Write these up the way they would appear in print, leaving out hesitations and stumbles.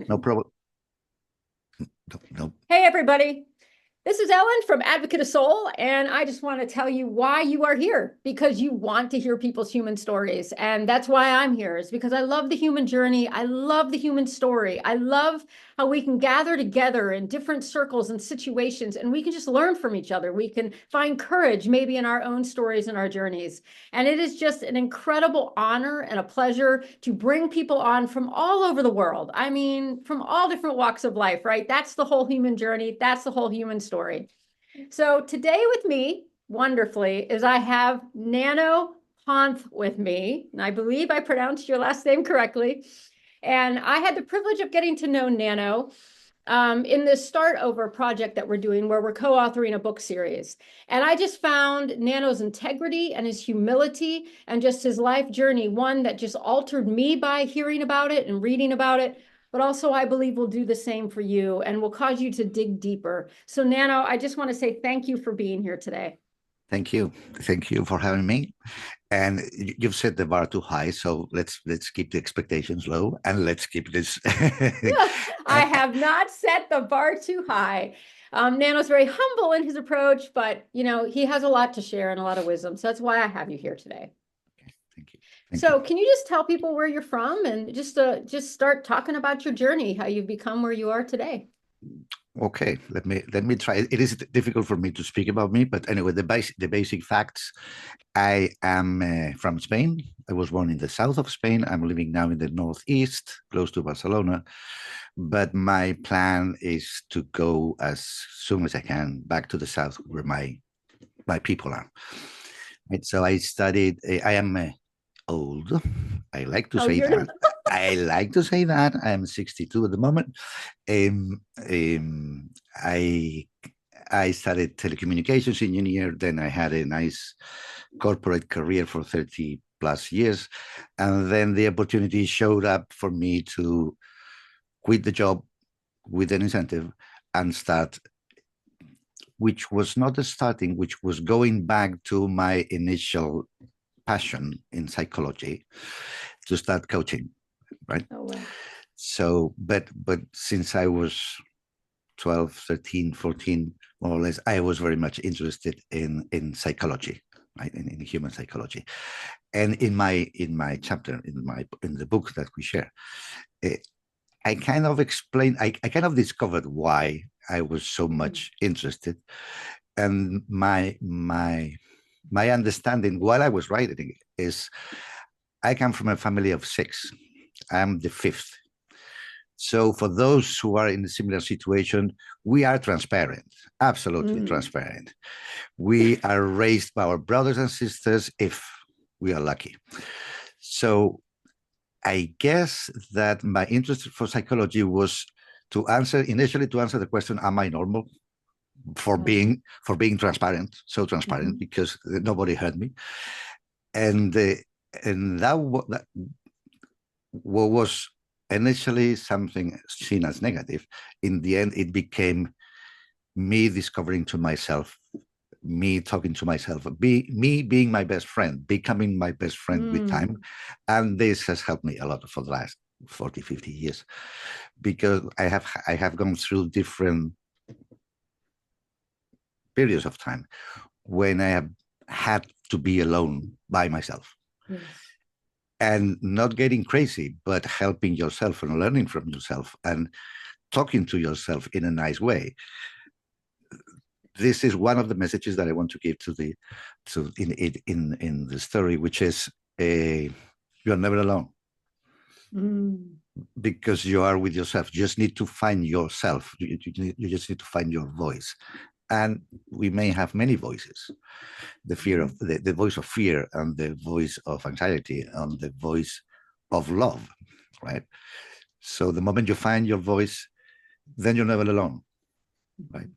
No problem. No, no. Hey, everybody. This is Ellen from Advocate of Soul, and I just want to tell you why you are here, because you want to hear people's human stories. And that's why I'm here, is because I love the human journey. I love the human story. I love how we can gather together in different circles and situations, and we can just learn from each other. We can find courage maybe in our own stories and our journeys. And it is just an incredible honor and a pleasure to bring people on from all over the world. I mean, from all different walks of life, right? That's the whole human journey. That's the whole human story. So today with me, wonderfully, is I have Nano Ponce with me. And I believe I pronounced your last name correctly. And I had the privilege of getting to know Nano in this start over project that we're doing, where we're co-authoring a book series. And I just found Nano's integrity and his humility and just his life journey, one that just altered me by hearing about it and reading about it, but also I believe will do the same for you and will cause you to dig deeper. So Nano, I just want to say thank you for being here today. Thank you. Thank you for having me. And you've set the bar too high, so let's keep the expectations low, and let's keep this. I have not set the bar too high. Nano's very humble in his approach, but he has a lot to share and a lot of wisdom. So that's why I have you here today. Okay, thank you. Thank So you. can you just tell people where you're from and just start talking about your journey, how you've become where you are today? Okay, let me try. It is difficult for me to speak about me, but anyway, the basic facts. I am from Spain. I was born in the south of Spain. I'm living now in the northeast, close to Barcelona. But my plan is to go as soon as I can back to the south, where my people are. Right, so I studied. I am old. I like to Oh, say you're that. I like to say that. I'm 62 at the moment. Um, um, I I studied telecommunications engineer. Then I had a nice corporate career for 30 plus years, and then the opportunity showed up for me to quit the job with an incentive and start, which was not a starting, which was going back to my initial passion in psychology, to start coaching, right? Oh, wow. So, but since I was 12, 13, 14, more or less, I was very much interested in psychology, right? In human psychology. And in my chapter, in the book that we share, eh, I kind of explained, I kind of discovered why I was so much interested. And my understanding while I was writing is, I come from a family of six. I'm the fifth. So for those who are in a similar situation, we are transparent, absolutely transparent. We are raised by our brothers and sisters if we are lucky. So I guess that my interest for psychology was initially to answer the question, am I normal? For being transparent, so transparent, because nobody heard me. And that what was initially something seen as negative, in the end, it became me discovering to myself, me talking to myself, me being my best friend, becoming my best friend with time. And this has helped me a lot for the last 40, 50 years, because I have gone through different periods of time when I have had to be alone by myself. Yes. And not getting crazy, but helping yourself and learning from yourself and talking to yourself in a nice way. This is one of the messages that I want to give in the story, which is, you're never alone, because you are with yourself. You just need to find yourself. You just need to find your voice. And we may have many voices: the voice of fear, and the voice of anxiety, and the voice of love, right? So the moment you find your voice, then you're never alone, right?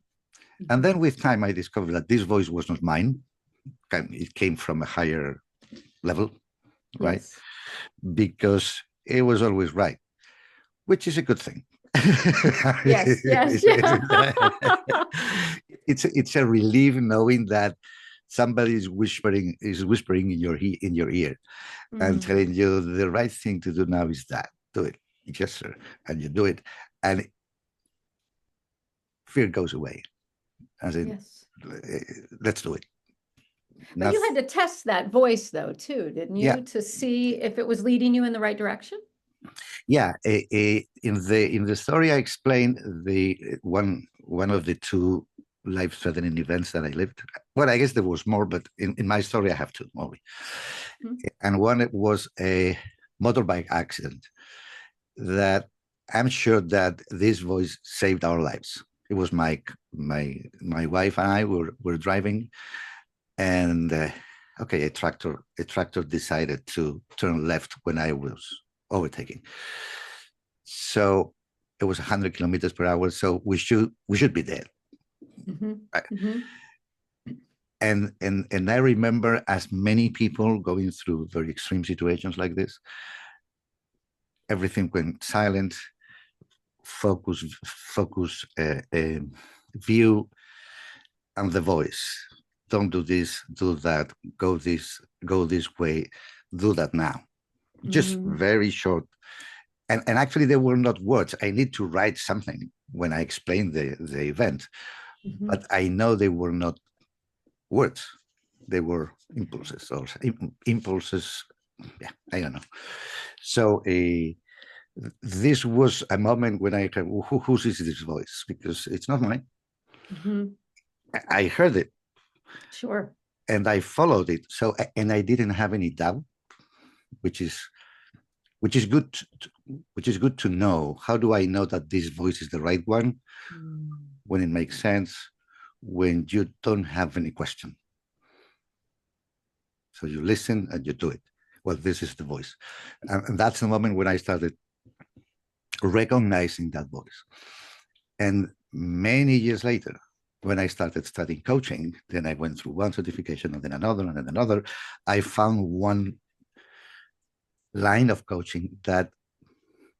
And then with time, I discovered that this voice was not mine. It came from a higher level, right? Yes. Because it was always right, which is a good thing. Yes. Yes. Yeah. It's a relief knowing that somebody is whispering in your ear and telling you the right thing to do now is that, do it. Yes, sir. And you do it, and fear goes away. As in, Yes. let's do it. But Not, you had to test that voice though, too, didn't yeah, you? To see if it was leading you in the right direction? yeah. In the story, I explained the one of the two life-threatening events that I lived. Well, I guess there was more, but in my story, I have two only. Mhm. And one was a motorbike accident that I'm sure that this voice saved our lives. It was my wife and I were driving, and okay, a tractor decided to turn left when I was overtaking. So it was 100 kilometers per hour. So we should be dead. Mhm. Right? Mhm. And I remember, as many people going through very extreme situations like this, everything went silent. Focus, view, and the voice. Don't do this, do that, go this way, do that now. Just Mhm. very short. And actually, they were not words. I need to write something when I explain the event, Mhm. but I know they were not words. They were impulses, or impulses. Yeah, I don't know. So this was a moment when I heard, whose is this voice? Because it's not mine. Mhm. I heard it Sure. and I followed it. So, and I didn't have any doubt, which is which is good. Which is good to know. How do I know that this voice is the right one? Mm. When it makes sense, when you don't have any question. So you listen and you do it. Well, this is the voice, and that's the moment when I started recognizing that voice. And many years later, when I started studying coaching, then I went through one certification and then another and then another. I found one line of coaching that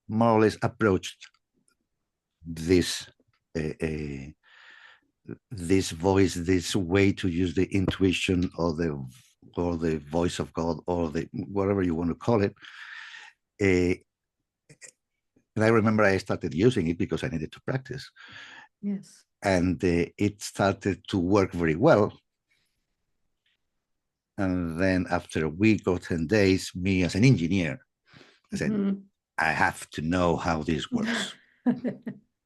more or less approached this this voice, this way to use the intuition or the voice of God or the whatever you want to call it. Uh, and I remember I started using it because I needed to practice, Yes. and it started to work very well. And then after a week or 10 days, me as an engineer, I said, Mhm. I have to know how this works.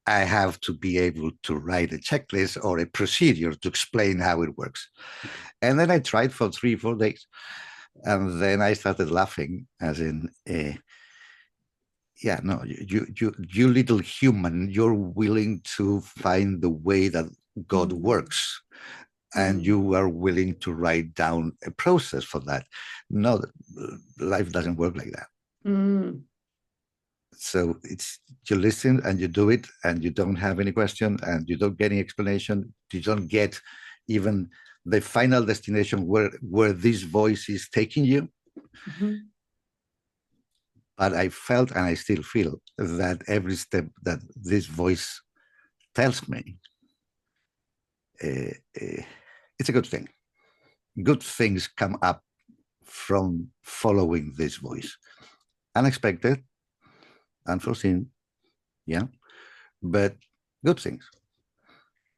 I have to be able to write a checklist or a procedure to explain how it works. And then I tried for 3, 4 days. And then I started laughing, as in, yeah, no, you little human, you're willing to find the way that God Mm. works, and Mm. you are willing to write down a process for that. No, life doesn't work like that. Mm. So it's, you listen and you do it, and you don't have any question, and you don't get any explanation. You don't get even the final destination where this voice is taking you. Mhm. But I felt, and I still feel, that every step that this voice tells me, uh, uh, it's a good thing. Good things come up from following this voice. Unexpected, unforeseen, yeah, but good things.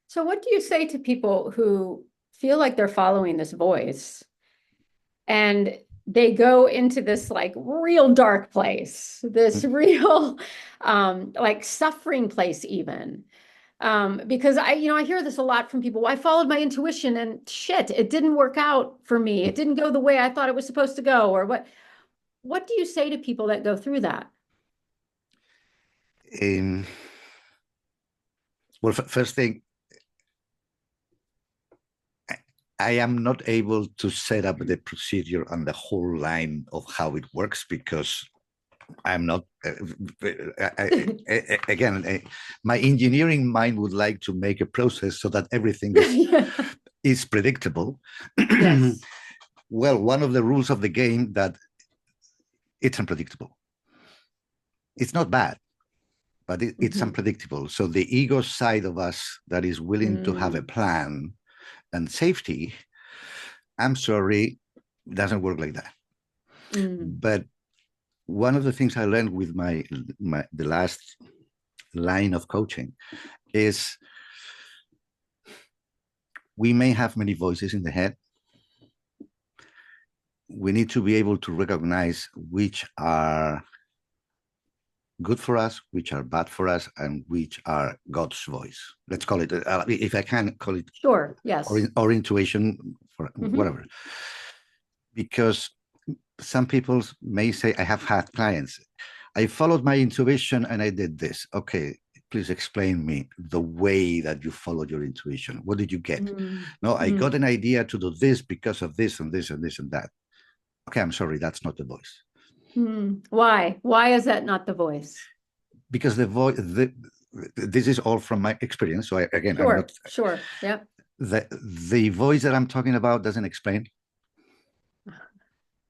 So what do you say to people who feel like they're following this voice and they go into this like real dark place, this real like suffering place even? Because I hear this a lot from people. Well, I followed my intuition and shit, it didn't work out for me. It didn't go the way I thought it was supposed to go. Or what do you say to people that go through that? Um, well, first thing, I am not able to set up the procedure and the whole line of how it works because I'm not. Again, my engineering mind would like to make a process so that everything is Yeah. is predictable. Yes. Well, one of the rules of the game that it's unpredictable. It's not bad, but it's Mhm. unpredictable. So the ego side of us that is willing to have a Mm. plan and safety, I'm sorry, doesn't work like that. Mm. But one of the things I learned with the last line of coaching is we may have many voices in the head. We need to be able to recognize which are good for us, which are bad for us, and which are God's voice. Let's call it, if I can call it, sure, yes, or intuition, for whatever. Because some people may say, I have had clients, I followed my intuition and I did this. Okay, please explain me the way that you followed your intuition. What did you get? No, I got an idea to do this because of this and this and this and that. Okay, I'm sorry, that's not the voice. Why? Why is that not the voice? Because the voice, this is all from my experience. So I'm not. Sure, yeah. The voice that I'm talking about doesn't explain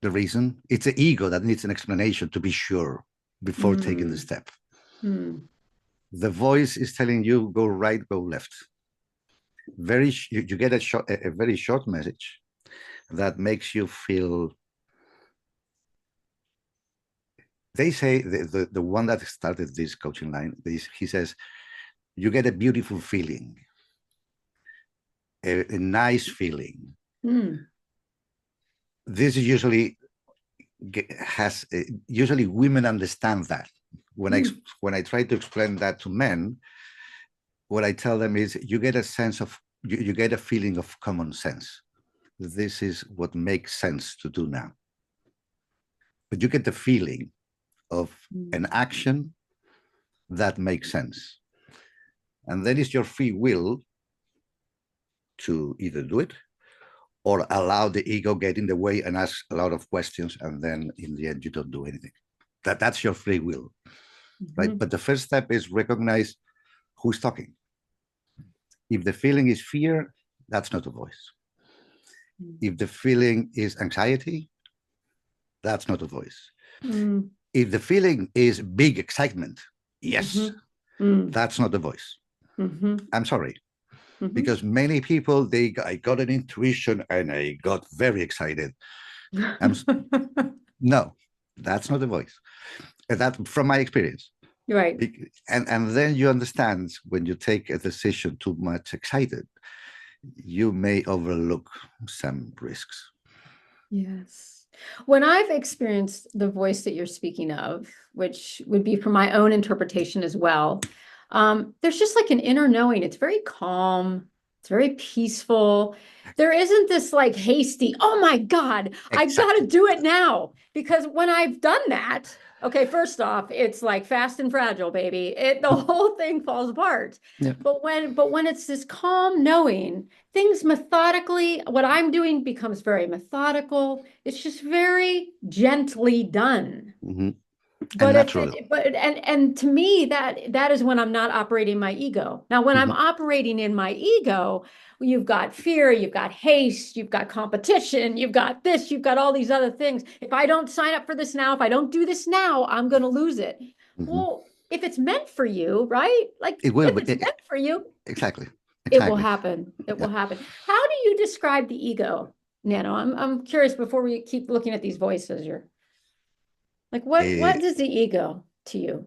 the reason. It's the ego that needs an explanation to be sure before taking the step. The voice is telling you, go right, go left. You get a very short message that makes you feel. They say the one that started this coaching line, he says, you get a beautiful feeling, a nice feeling. This is usually women understand that. When I try to explain that to men, what I tell them is you get a sense of, you get a feeling of common sense. This is what makes sense to do now. But you get the feeling of an action that makes sense. And then it's your free will to either do it or allow the ego get in the way and ask a lot of questions, and then in the end you don't do anything. That's your free will, right? But the first step is recognize who's talking. If the feeling is fear, that's not a voice. If the feeling is anxiety, that's not a voice. If the feeling is big excitement, yes, that's not the voice. I'm sorry. Because many people, I got an intuition and I got very excited. No, that's not the voice. That from my experience. Right. And then you understand when you take a decision too much excited, you may overlook some risks. Yes. When I've experienced the voice that you're speaking of, which would be from my own interpretation as well, there's just like an inner knowing. It's very calm. It's very peaceful. There isn't this like hasty, oh my God, I got to do it now. Because when I've done that, okay, first off, it's like fast and fragile, baby. The whole thing falls apart. Yeah. But when it's this calm knowing, things methodically, what I'm doing becomes very methodical. It's just very gently done. But naturally. And to me, that is when I'm not operating my ego. Now, when I'm operating in my ego, you've got fear, you've got haste, you've got competition, you've got this, you've got all these other things. If I don't sign up for this now, if I don't do this now, I'm going to lose it. Well, if it's meant for you, right? Like it will, if it's meant for you, exactly. It will happen. It will happen. How do you describe the ego, Nano? I'm curious before we keep looking at these voices. Like what is the ego to you?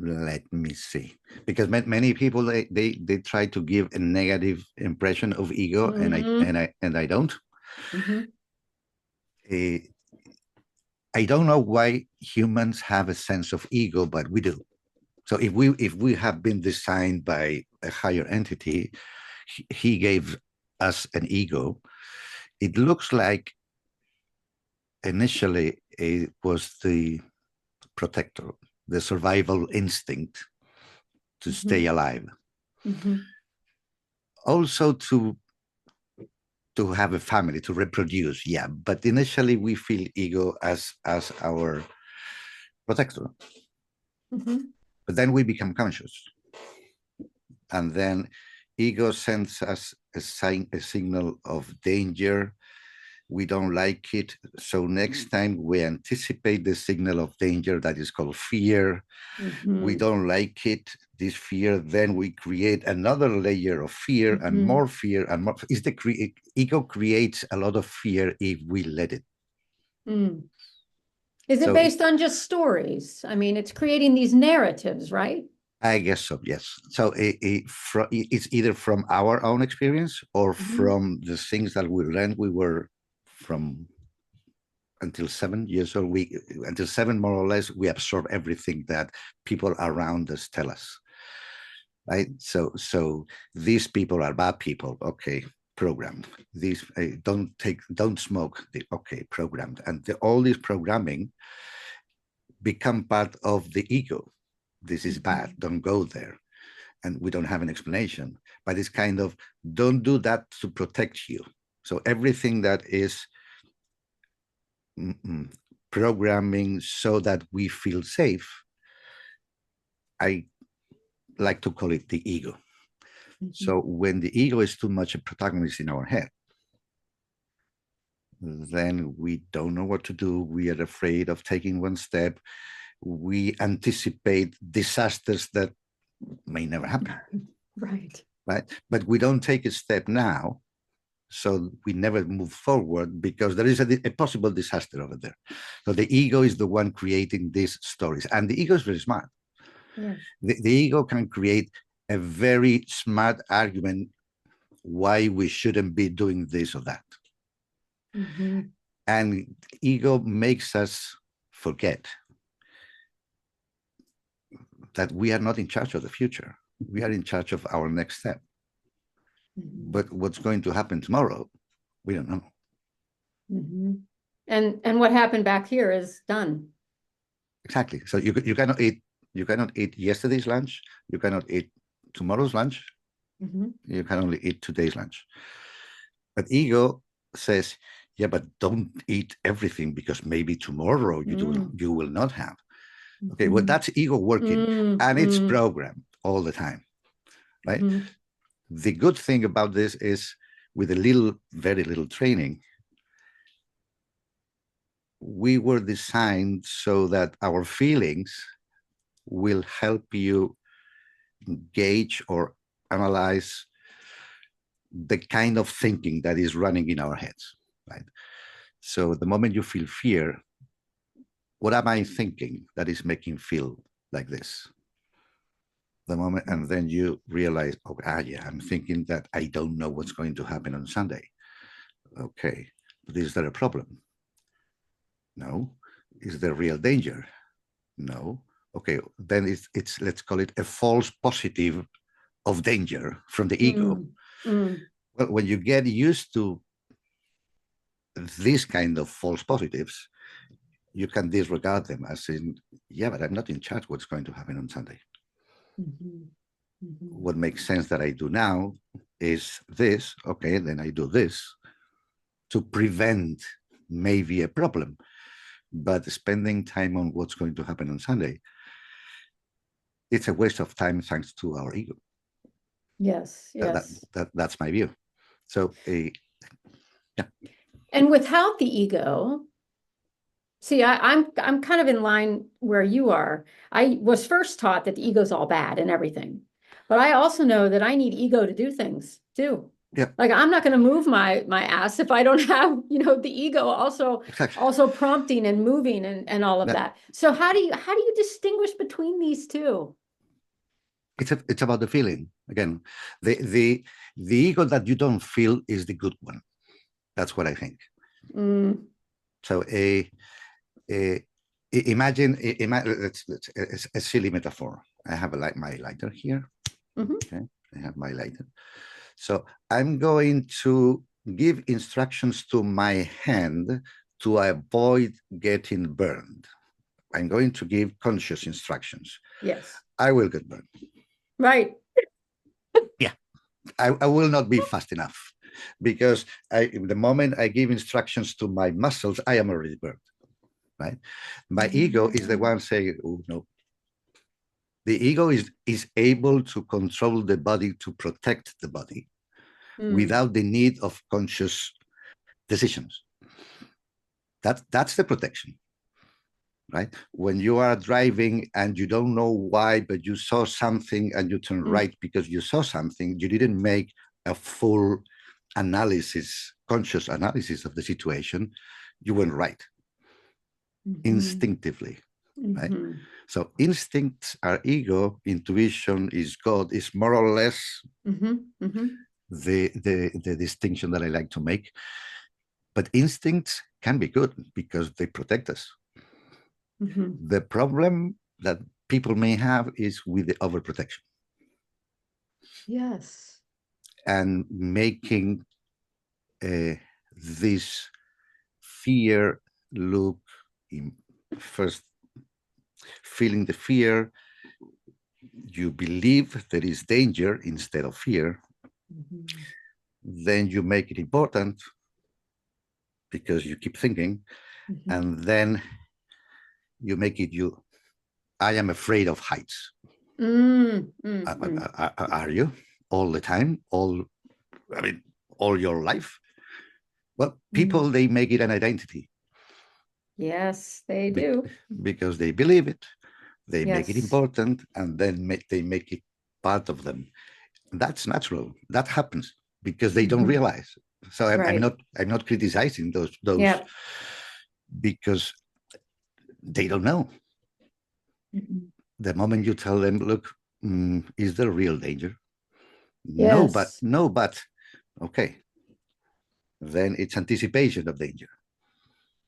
Let me see, because many people they try to give a negative impression of ego, and I don't. I don't know why humans have a sense of ego, but we do. So if we have been designed by a higher entity, he gave us an ego. It looks like initially it was the protector, the survival instinct to stay alive. Also to have a family, to reproduce, yeah. But initially we feel ego as our protector. But then we become conscious. And then ego sends us a signal of danger. We don't like it. So next time we anticipate the signal of danger that is called fear. We don't like it. this fear, then we create another layer of fear and more fear and more. Is the ego creates a lot of fear if we let it. Is it based on just stories? I mean, it's creating these narratives, right? I guess so, yes. So it's either from our own experience or from the things that we learned. We were from until 7 years old. Until 7, more or less, we absorb everything that people around us tell us. Right? So these people are bad people. Okay, programmed. These don't smoke. Okay, programmed. And all this programming become part of the ego. This is bad. Don't go there. And we don't have an explanation. But it's kind of, don't do that to protect you. So everything that is programming so that we feel safe, I like to call it the ego. So when the ego is too much a protagonist in our head, then we don't know what to do. We are afraid of taking one step. We anticipate disasters that may never happen. Right. But we don't take a step now, so we never move forward because there is a possible disaster over there. So the ego is the one creating these stories. And the ego is very smart. Yeah. The ego can create a very smart argument why we shouldn't be doing this or that. And ego makes us forget that we are not in charge of the future. We are in charge of our next step. But what's going to happen tomorrow, we don't know. And what happened back here is done. Exactly. So you cannot eat yesterday's lunch. You cannot eat tomorrow's lunch. You can only eat today's lunch. But ego says, yeah, but don't eat everything because maybe tomorrow you will not have. Okay, well, that's ego working, and it's programmed all the time, right? The good thing about this is with very little training, we were designed so that our feelings will help you gauge or analyze the kind of thinking that is running in our heads, right? So the moment you feel fear, what am I thinking that is making me feel like this? The moment, and then you realize, yeah, I'm thinking that I don't know what's going to happen on Sunday. Okay, but is there a problem? No. Is there real danger? No. Okay, then it's let's call it a false positive of danger from the ego. Well, when you get used to this kind of false positives, you can disregard them as in, yeah, but I'm not in charge what's going to happen on Sunday. What makes sense that I do now is this. Okay, then I do this to prevent maybe a problem. But spending time on what's going to happen on Sunday, it's a waste of time thanks to our ego. Yes. That's my view. So, yeah. And without the ego, see, I'm kind of in line where you are. I was first taught that the ego's all bad and everything, but I also know that I need ego to do things too. Yeah. Like I'm not going to move my ass if I don't have, the ego also prompting and moving and all of that. So how do you distinguish between these two? It's about the feeling. Again, the ego that you don't feel is the good one. That's what I think. So imagine it's a silly metaphor. I have my lighter here. Okay, I have my lighter. So I'm going to give instructions to my hand to avoid getting burned. I'm going to give conscious instructions. Yes. I will get burned. Right. Yeah. I will not be fast enough because the moment I give instructions to my muscles, I am already burned. Right? My ego is the one saying, oh, no. The ego is able to control the body to protect the body without the need of conscious decisions. That's the protection. right? When you are driving and you don't know why, but you saw something and you turn right because you saw something, you didn't make a full analysis, conscious analysis of the situation, you went right instinctively, right? So instincts are ego, intuition is God, is more or less the distinction that I like to make. But instincts can be good because they protect us. The problem that people may have is with the overprotection. Yes. And making this fear look in first, feeling the fear, you believe there is danger instead of fear, then you make it important because you keep thinking, and then you make it you. I am afraid of heights. Are you all the time? All your life? Well, people, they make it an identity. Yes, they do. Because they believe it, they make it important, and then they make it part of them. That's natural. That happens because they don't realize. So I'm not criticizing those because they don't know. The moment you tell them, look, is there real danger? Yes. No, but okay. Then it's anticipation of danger.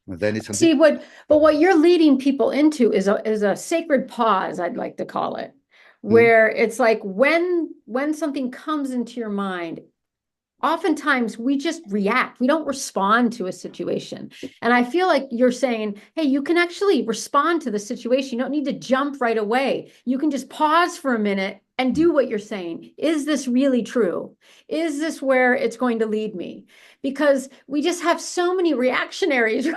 Then it's see what you're leading people into is a sacred pause, I'd like to call it, where it's like when something comes into your mind, oftentimes we just react. We don't respond to a situation. And I feel like you're saying, hey, you can actually respond to the situation. You don't need to jump right away. You can just pause for a minute and do what you're saying. Is this really true? Is this where it's going to lead me? Because we just have so many reactionaries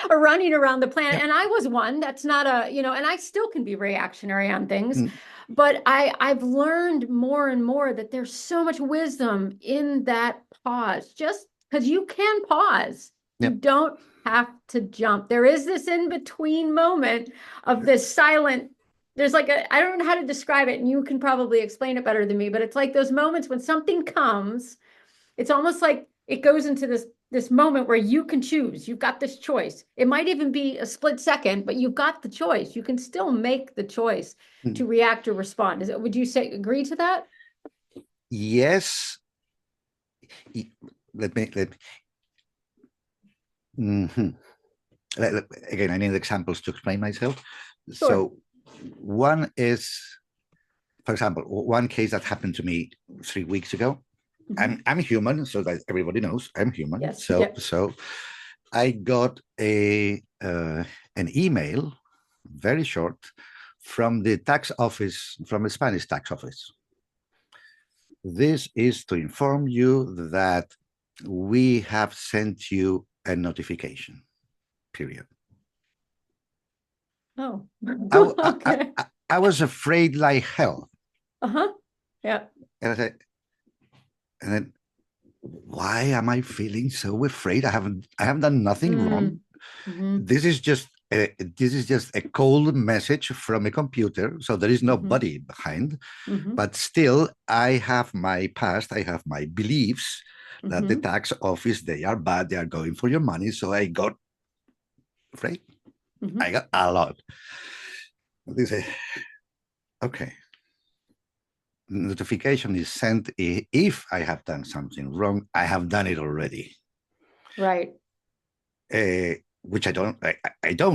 running around the planet. And I was one. That's not and I still can be reactionary on things. But I've learned more and more that there's so much wisdom in that pause, just because you can pause. You don't have to jump. There is this in-between moment of this silent, there's like I don't know how to describe it, and you can probably explain it better than me, but it's like those moments when something comes, it's almost like it goes into this moment where you can choose. You've got this choice. It might even be a split second, but you've got the choice. You can still make the choice to react or respond. Would you agree to that? Yes. Let me again, I need examples to explain myself. Sure. So one is, for example, one case that happened to me 3 weeks ago. I'm human, so that everybody knows I'm human. Yes. So I got an email, very short, from the tax office, from the Spanish tax office. This is to inform you that we have sent you a notification, period. Oh, okay. I was afraid like hell. Yeah. And I said, and then, why am I feeling so afraid? I haven't done nothing wrong. This is just a cold message from a computer, so there is nobody behind. But still, I have my past, I have my beliefs that the tax office, they are bad, they are going for your money. So I got afraid. I got a lot. They say, okay, notification is sent if I have done something wrong. I have done it already. Right. Which I don't,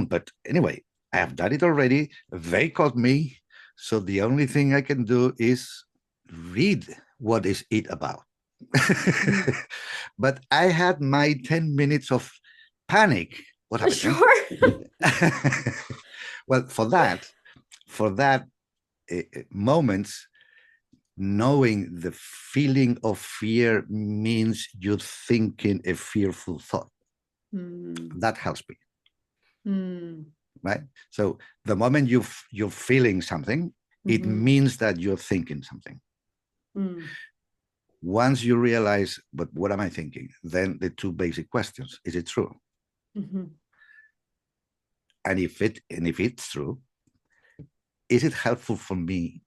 but anyway, I have done it already. They caught me. So the only thing I can do is read what is it about. But I had my 10 minutes of panic. What happened? Sure. Well, for that moments, knowing the feeling of fear means you're thinking a fearful thought. That helps me. Right? So the moment you're feeling something, it means that you're thinking something. Once you realize, but what am I thinking? Then the two basic questions: is it true? And if it's true, is it helpful for me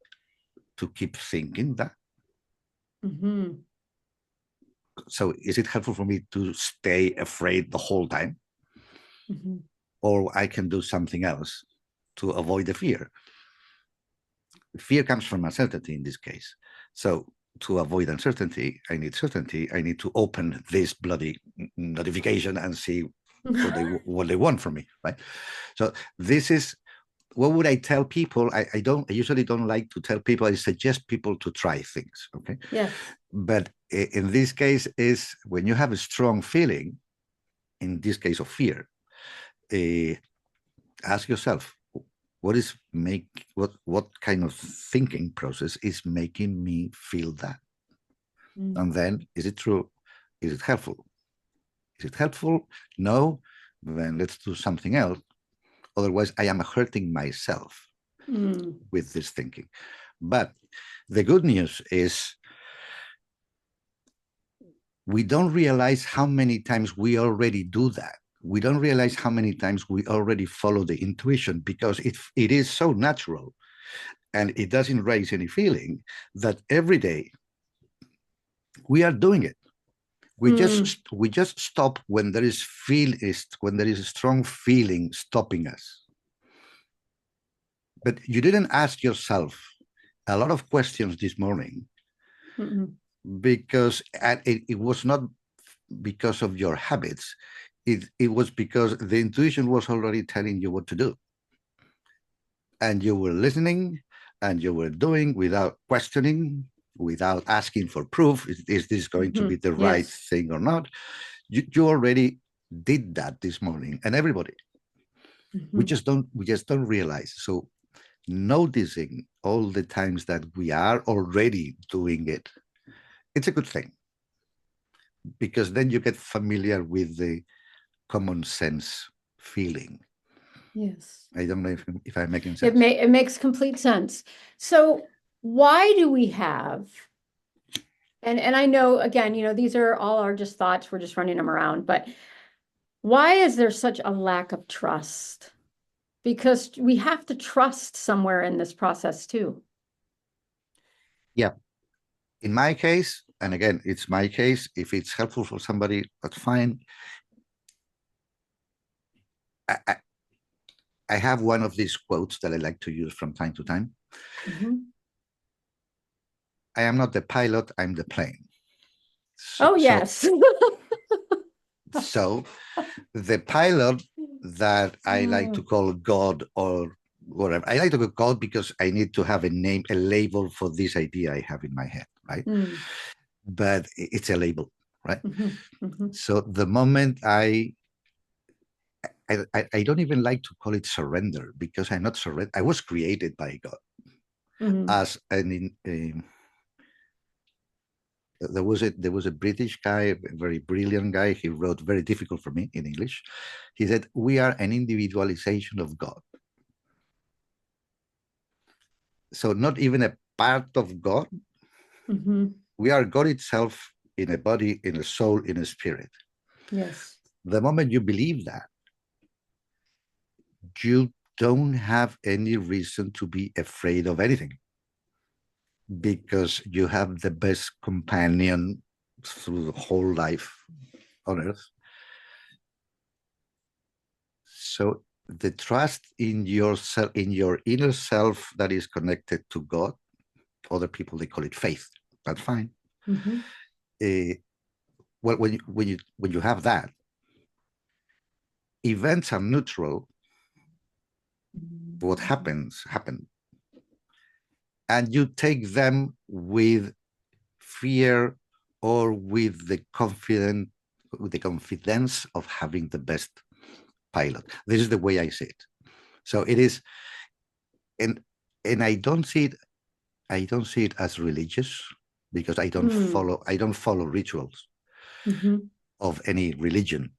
to keep thinking that? Mm-hmm. So is it helpful for me to stay afraid the whole time? Mm-hmm. Or I can do something else to avoid the fear. Fear comes from uncertainty in this case. So to avoid uncertainty, I need certainty. I need to open this bloody notification and see what they want from me, right? So this is what would I tell people? I usually don't like to tell people. I suggest people to try things, okay? Yes. But in this case, is when you have a strong feeling, in this case of fear, ask yourself, what kind of thinking process is making me feel that? Mm. And then, is it true? Is it helpful? Is it helpful? No. Then let's do something else. Otherwise, I am hurting myself Mm. with this thinking. But the good news is we don't realize how many times we already do that. We don't realize how many times we already follow the intuition because it is so natural and it doesn't raise any feeling that every day we are doing it. We just stop when there is a strong feeling stopping us. But you didn't ask yourself a lot of questions this morning. Mm-mm. Because it was not because of your habits. It was because the intuition was already telling you what to do. And you were listening and you were doing without questioning, without asking for proof. Is this going to be the right Yes. thing or not? You already did that this morning, and everybody. We just don't realize. So noticing all the times that we are already doing it, it's a good thing. Because then you get familiar with the common sense feeling. Yes. I don't know if I'm making sense. It makes complete sense. So why do we have, and I know again, these are all our just thoughts, we're just running them around, but why is there such a lack of trust? Because we have to trust somewhere in this process too. Yeah. In my case, and again, it's my case. If it's helpful for somebody, that's fine. I, I have one of these quotes that I like to use from time to time. Mhm. I am not the pilot, I'm the plane. Oh, yes. So the pilot that I like to Mm. call God or whatever, I like to call God because I need to have a name, a label for this idea I have in my head, right? Mm. But it's a label, right? Mhm. Mhm. So the moment I don't even like to call it surrender because I'm not surrender. I was created by God Mhm. as there was a British guy, a very brilliant guy. He wrote very difficult for me in English. He said, "We are an individualization of God." So not even a part of God. Mhm. We are God itself in a body, in a soul, in a spirit. Yes. The moment you believe that, you don't have any reason to be afraid of anything because you have the best companion through the whole life on earth. So the trust in yourself, in your inner self that is connected to God, other people they call it faith. That's fine. Mhm. Well, when you have that, events are neutral. What happen, and you take them with fear or with the confidence of having the best pilot. This is the way I see it. So it is, and I don't see it as religious because Mm. I don't follow rituals Mhm. of any religion.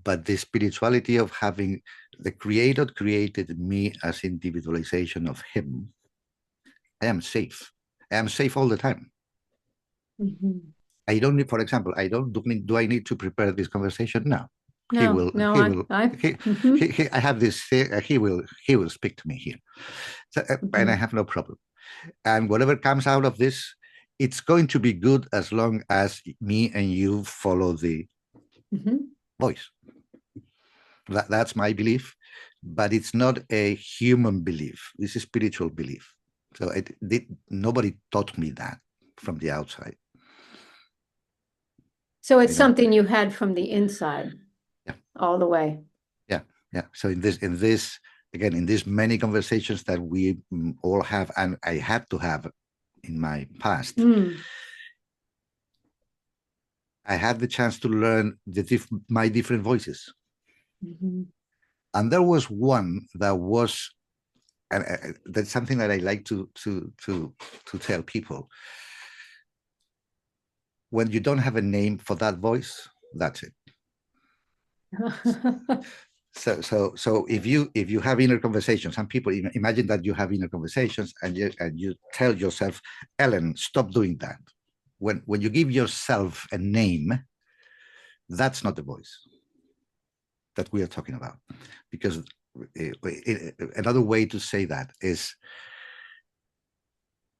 But the spirituality of having the creator created me as individualization of him, I am safe. I am safe all the time. Mhm. I don't need, for example, I don't do I need to prepare this conversation now? He No, will, no, he will, mhm, I have this, he will speak to me here. So, and I mhm, have no problem. And whatever comes out of this, it's going to be good as long as me and you follow the mhm. voice. That's my belief, but it's not a human belief. It's a spiritual belief. So nobody taught me that from the outside. So it's You know, something you had from the inside yeah, all the way. yeah, yeah. So in this again, in these many conversations that we all have, and I had to have in my past, Mm. I had the chance to learn my different voices, Mhm. and there was one that was, and that's something that I like to tell people. When you don't have a name for that voice, that's it. So if you have inner conversations, some people imagine that you have inner conversations and you tell yourself, Ellen, stop doing that. When you give yourself a name, that's not the voice that we are talking about. Because another way to say that is,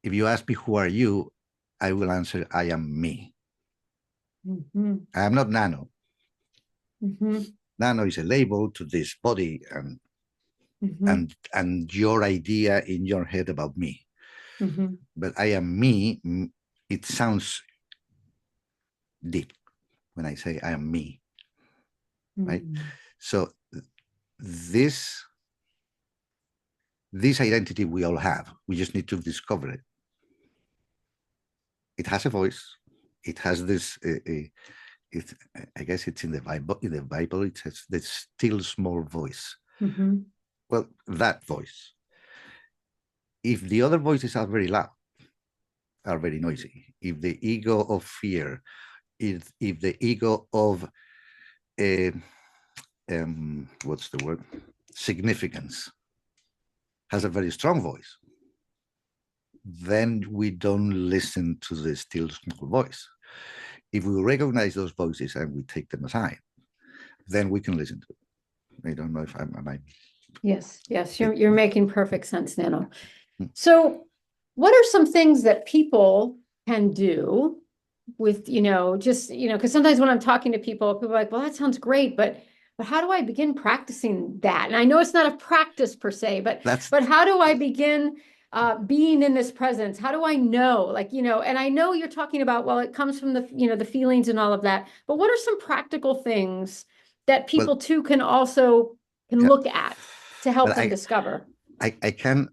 if you ask me who are you, I will answer, I am me. Mhm. I am not Nano. Mhm. Nano is a label to this body Mhm. and your idea in your head about me. Mhm. But I am me. It sounds deep when I say I am me, right? Mhm. So this this identity we all have. We just need to discover it. It has a voice. It has this. It, I guess it's in the Bible. In the Bible, it says the still small voice. Mhm. Well, that voice. If the other voices are very loud, are very noisy, if the ego of fear, if the ego of uh, what's the word, significance, has a very strong voice, then we don't listen to the still small voice. If we recognize those voices and we take them aside, then we can listen to it. I don't know if am I. Yes, yes, you're making perfect sense, Nano. Hmm. So, what are some things that people can do with, just, because sometimes when I'm talking to people are like, well, that sounds great, but how do I begin practicing that? And I know it's not a practice per se, but That's but how do I begin being in this presence? How do I know? Like, and I know you're talking about, well, it comes from the feelings and all of that, but what are some practical things that well, people too can also can yeah. look at to help Well, them discover? I can.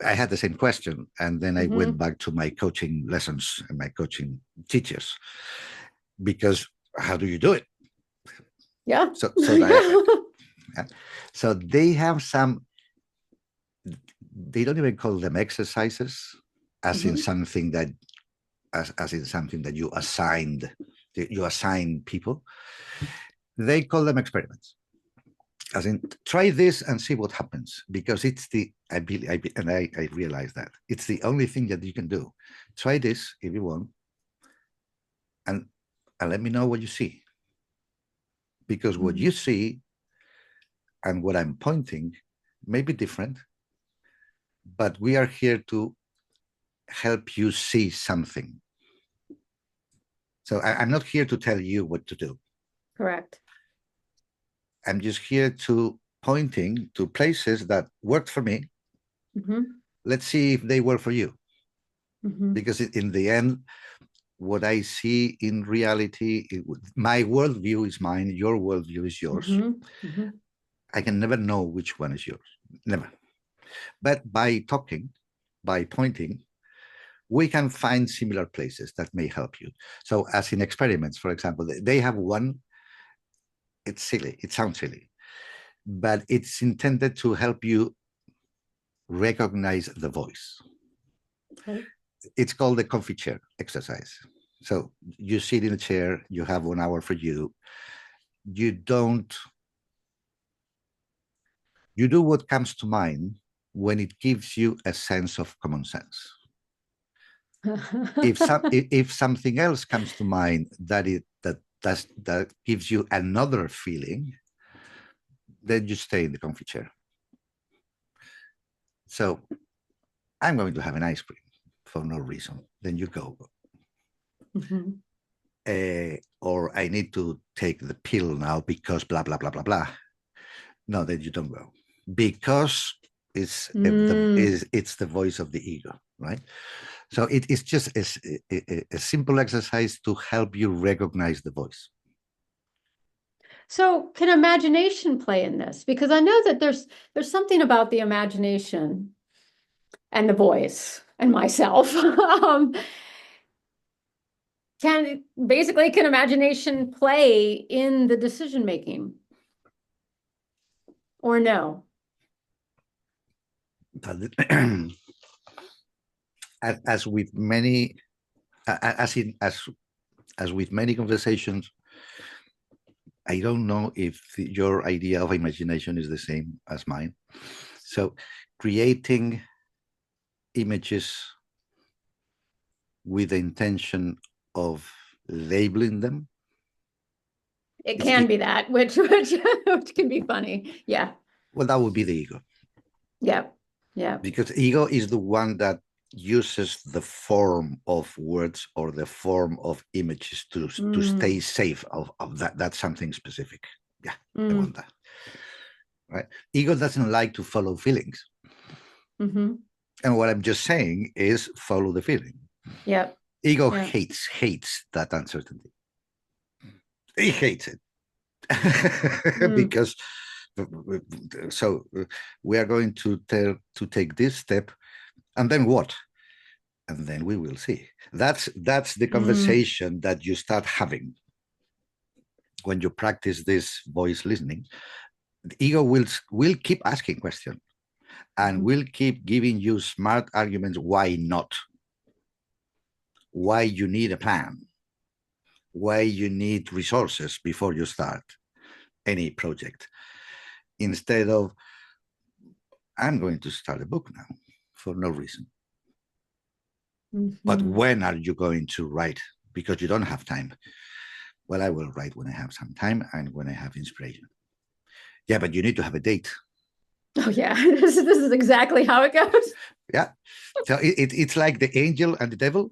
I had the same question, and then I went Mm-hmm. back to my coaching lessons and my coaching teachers, because how do you do it? Yeah. So Yeah. so they have some. They don't even call them exercises, as in Mm-hmm. something that as in something that you assign people. They call them experiments, as in try this and see what happens, because it's the I realize that it's the only thing that you can do. Try this if you want, and let me know what you see, because what you see and what I'm pointing may be different, but we are here to help you see something. So I'm not here to tell you what to do. Correct. I'm just here to pointing to places that worked for me. Mm-hmm. Let's see if they work for you. Mm-hmm. Because in the end, what I see in reality, my worldview is mine, your worldview is yours. Mm-hmm. Mm-hmm. I can never know which one is yours. Never. But by talking, by pointing, we can find similar places that may help you. So, as in experiments, for example, they have one, it's silly, it sounds silly, but it's intended to help you recognize the voice. Okay. It's called the comfy chair exercise. So you sit in a chair, you have 1 hour for you. You don't, you do what comes to mind when it gives you a sense of common sense. If something else comes to mind that that gives you another feeling, then you stay in the comfy chair. So I'm going to have an ice cream for no reason. Then you go. Or I need to take the pill now because blah, blah, blah, blah, blah. No, then you don't go. Because it's the voice of the ego, right? So it's just a simple exercise to help you recognize the voice. So can imagination play in this? Because I know that there's something about the imagination and the voice and myself. Can imagination play in the decision making? Or no? As with many, as with many conversations, I don't know if your idea of imagination is the same as mine. So creating images with the intention of labeling them. It can be that, which can be funny. Yeah. Well, that would be the ego. Yeah. Yeah. Because ego is the one that uses the form of words or the form of images to stay safe of that. That's something specific. Yeah, I want that. Right? Ego doesn't like to follow feelings. And what I'm just saying is follow the feeling. Yeah. Ego hates that uncertainty. He hates it. Because so we are going to take this step, and then what? And then we will see. That's the conversation that you start having when you practice this voice listening. The ego will keep asking questions and will keep giving you smart arguments why not, why you need a plan, why you need resources before you start any project, instead of I'm going to start a book now for no reason. But when are you going to write? Because you don't have time. Well, I will write when I have some time and when I have inspiration. Yeah, but you need to have a date. Oh yeah, this is exactly how it goes. Yeah, so it's like the angel and the devil.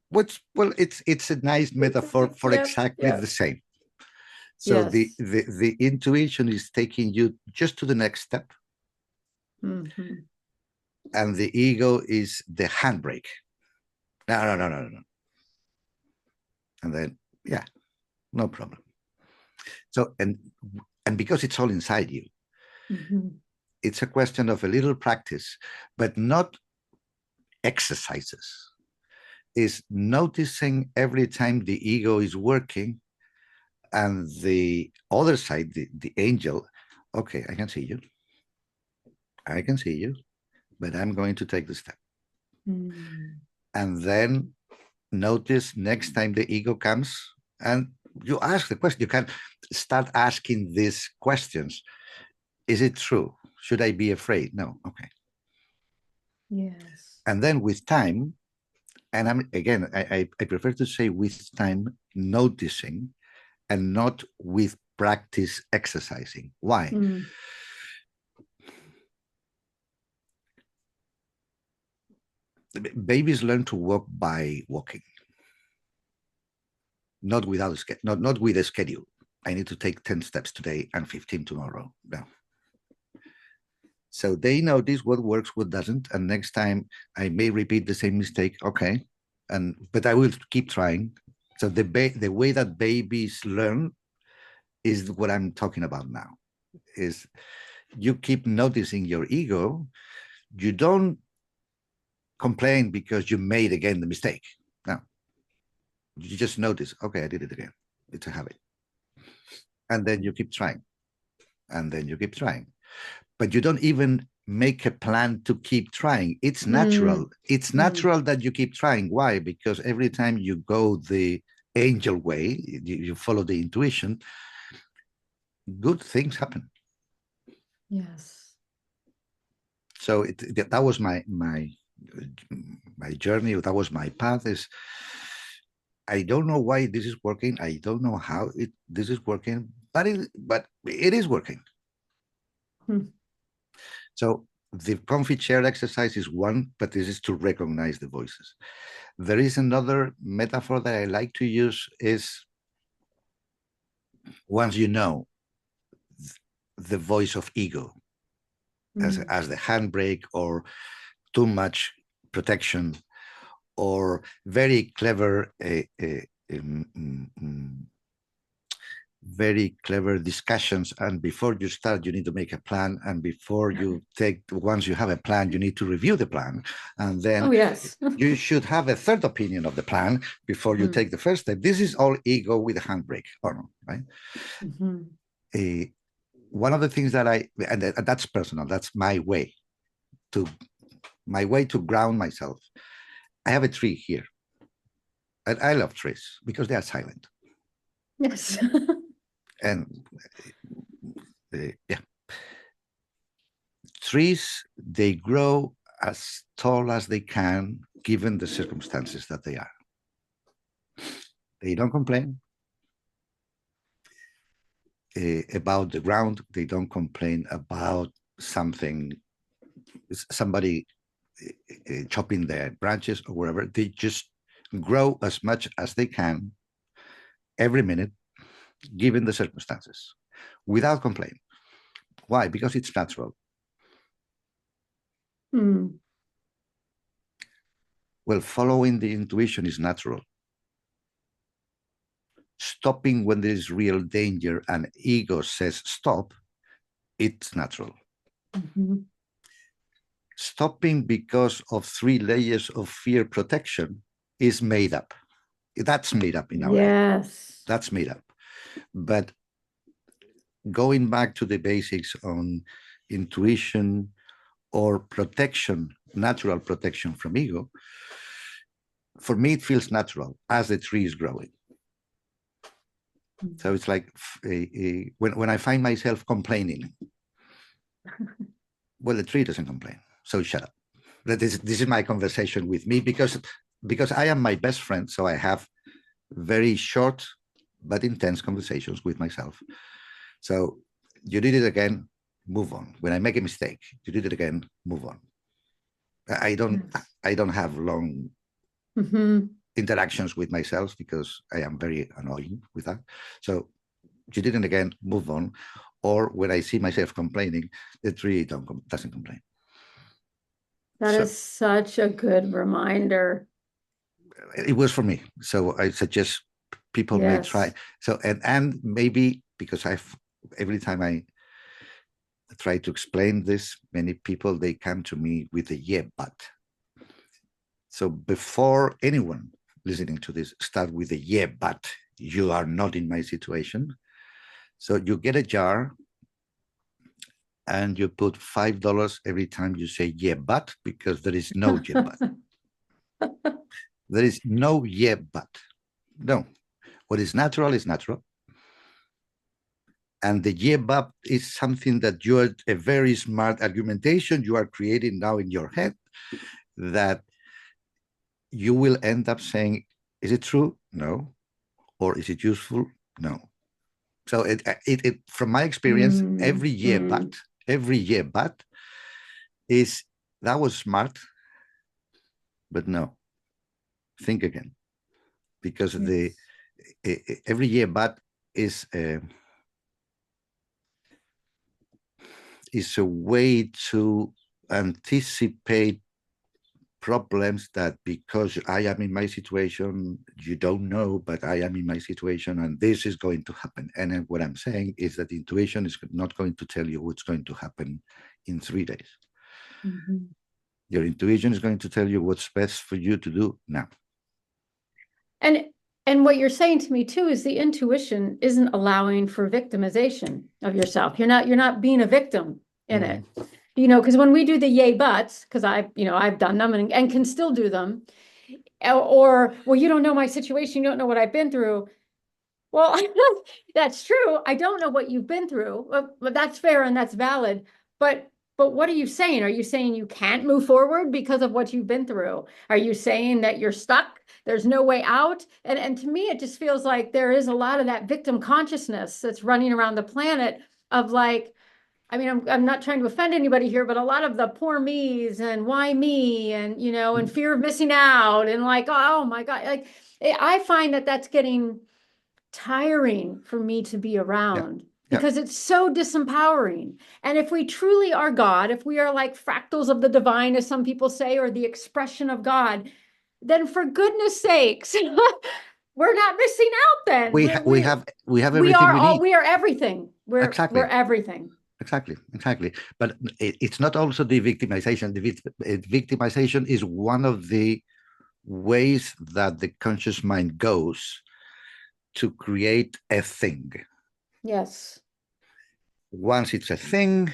Which, well, it's a nice metaphor for exactly the same. So the intuition is taking you just to the next step. And the ego is the handbrake. No. And then, yeah, no problem. So, and because it's all inside you, it's a question of a little practice, but not exercises. Is noticing every time the ego is working and the other side, the angel, okay, I can see you, but I'm going to take the step. And then notice next time the ego comes and you ask the question. You can start asking these questions. Is it true? Should I be afraid? No. Okay. Yes. And then with time, and I prefer to say with time, noticing, and not with practice exercising. Why? Babies learn to walk by walking, not with a schedule. I need to take 10 steps today and 15 tomorrow. No. So they notice what works, what doesn't, and next time I may repeat the same mistake. Okay, but I will keep trying. So the way that babies learn is what I'm talking about now. Is you keep noticing your ego. You don't complain because you made again the mistake. No, you just notice. Okay, I did it again. It's a habit, and then you keep trying, and then you keep trying. But you don't even make a plan to keep trying. It's natural. It's natural that you keep trying. Why? Because every time you go the angel way, you follow the intuition, good things happen. Yes. So that was my journey. That was my path. Is I don't know why this is working. I don't know how this is working, but it is working. Hmm. So the comfy chair exercise is one, but this is to recognize the voices. There is another metaphor that I like to use is once you know the voice of ego as the handbrake or too much protection or very clever very clever discussions, and before you start you need to make a plan, and before you take once you have a plan you need to review the plan, and then Oh, yes. you should have a third opinion of the plan before you take the first step. This is all ego with a handbrake on, right? One of the things that and that's personal, that's my way to ground myself. I have a tree here, and I love trees because they are silent. Yes. And yeah, trees, they grow as tall as they can given the circumstances that they are. They don't complain about the ground. They don't complain about somebody chopping their branches or wherever. They just grow as much as they can every minute given the circumstances without complaint. Why? Because it's natural. Well, following the intuition is natural. Stopping when there is real danger and ego says stop, it's natural. Stopping because of 3 layers of fear protection is made up. That's made up in our head. That's made up. But going back to the basics on intuition or protection, natural protection from ego, for me, it feels natural as the tree is growing. So it's like when I find myself complaining, well, the tree doesn't complain, so shut up. This is my conversation with me because I am my best friend, so I have very short but intense conversations with myself. So you did it again, move on. When I make a mistake, you did it again, move on. I don't have long interactions with myself because I am very annoying with that. So you did it again, move on. Or when I see myself complaining, the tree doesn't complain. That is such a good reminder. It was for me. So I suggest people may try. So, and maybe because every time I try to explain this, many people, they come to me with a yeah, but. So before anyone listening to this start with a yeah, but you are not in my situation. So you get a jar and you put $5 every time you say yeah, but, because there is no yeah, but. There is no yeah, but. No. What is natural is natural. And the yeah, but is something that you're a very smart argumentation you are creating now in your head that you will end up saying, is it true? No. Or is it useful? No. So it from my experience, every year but is that was smart, but no. Think again, because every year but is a way to anticipate problems that because I am in my situation, you don't know, but I am in my situation and this is going to happen. And then what I'm saying is that intuition is not going to tell you what's going to happen in 3 days. Your intuition is going to tell you what's best for you to do now. And what you're saying to me too is the intuition isn't allowing for victimization of yourself. You're not being a victim in it. Because when we do the yay buts, because I've done them and can still do them, or, well, you don't know my situation, you don't know what I've been through. Well, that's true. I don't know what you've been through, but that's fair and that's valid. But But what are you saying? Are you saying you can't move forward because of what you've been through? Are you saying that you're stuck? There's no way out? And to me, it just feels like there is a lot of that victim consciousness that's running around the planet of like, I mean, I'm not trying to offend anybody here, but a lot of the poor me's and why me and, you know, and fear of missing out and like, oh my God, like I find that that's getting tiring for me to be Yeah. around Yeah. because it's so disempowering. And if we truly are God, if we are like fractals of the divine, as some people say, or the expression of God, then for goodness sakes, we're not missing out then. We ha- we have We everything are we all, need. we are everything. We're Exactly. everything. Exactly. But it's not also the victimization. Victimization is one of the ways that the conscious mind goes to create a thing. Yes. Once it's a thing,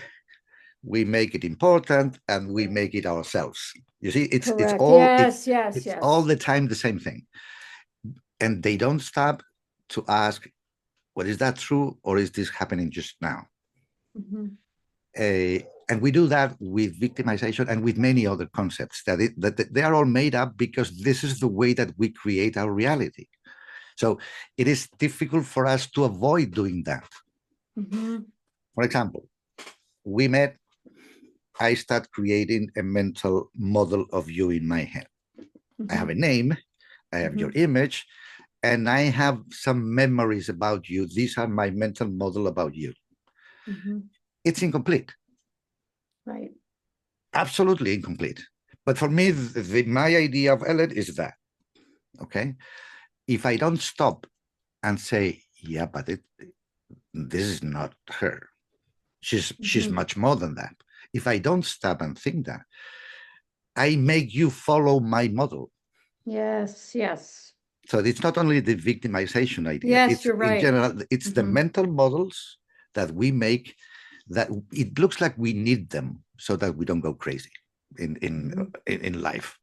we make it important and we make it ourselves. You see, Correct. Yes, yes, it's all yes. the time the same thing, and they don't stop to ask, "Well, is that true, or is this happening just now?" Mhm. And we do that with victimization and with many other concepts that they are all made up because this is the way that we create our reality. So it is difficult for us to avoid doing that. Mhm. For example, we met, I start creating a mental model of you in my head. I have a Mhm. name, I have your Mhm. image, and I have some memories about you. These are my mental model about you. Mhm. It's incomplete, Right. absolutely incomplete. But for me, my idea of Ellen is that, okay? If I don't stop and say, yeah, but this is not her. She's Mhm. much more than that. If I don't stop and think that, I make you follow my model. Yes, yes. So it's not only the victimization idea, Yes, it's you're in right. general, it's the Mhm. mental models that we make that it looks like we need them so that we don't go crazy in in Mhm. in life.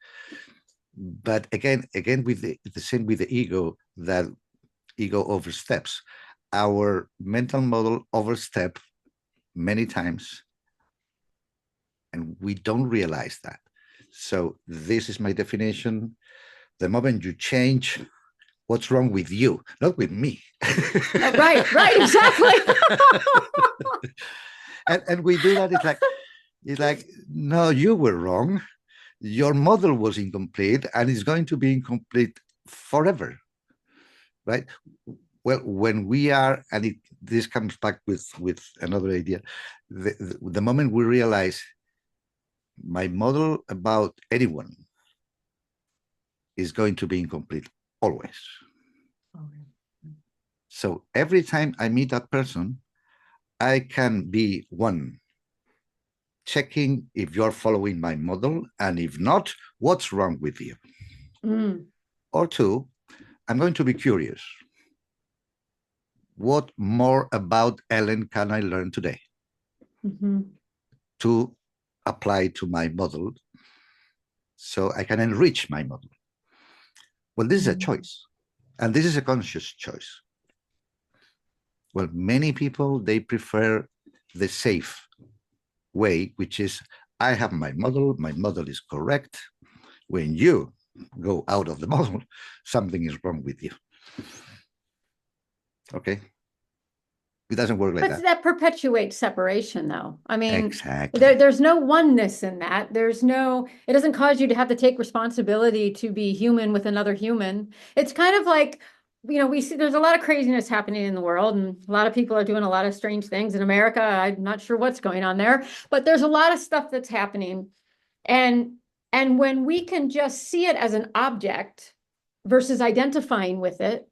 But again with the same with the ego, that ego oversteps. Our mental model overstep many times and we don't realize that. So this is my definition. The moment you change, what's wrong with you, not with me. Right, right, exactly. And we do that. It's like no, you were wrong. Your model was incomplete, and it's going to be incomplete forever, right? Well, when we are, and this comes back with another idea. The moment we realize my model about anyone is going to be incomplete always. So every time I meet that person, I can be one, checking if you're following my model, and if not, what's wrong with you? Mm. Or two, I'm going to be curious. What more about Ellen can I learn today Mhm. to apply to my model so I can enrich my model? Well, this is a Mm. choice, and this is a conscious choice. Well, many people, they prefer the safe way, which is I have my model is correct. When you go out of the model, something is wrong with you. Okay? It doesn't work like But that. that perpetuates separation, though. I mean, Exactly. there's no oneness in that. It doesn't cause you to have to take responsibility to be human with another human. It's kind of like, you know, we see there's a lot of craziness happening in the world, and a lot of people are doing a lot of strange things in America. I'm not sure what's going on there, but there's a lot of stuff that's happening. And and when we can just see it as an object versus identifying with it,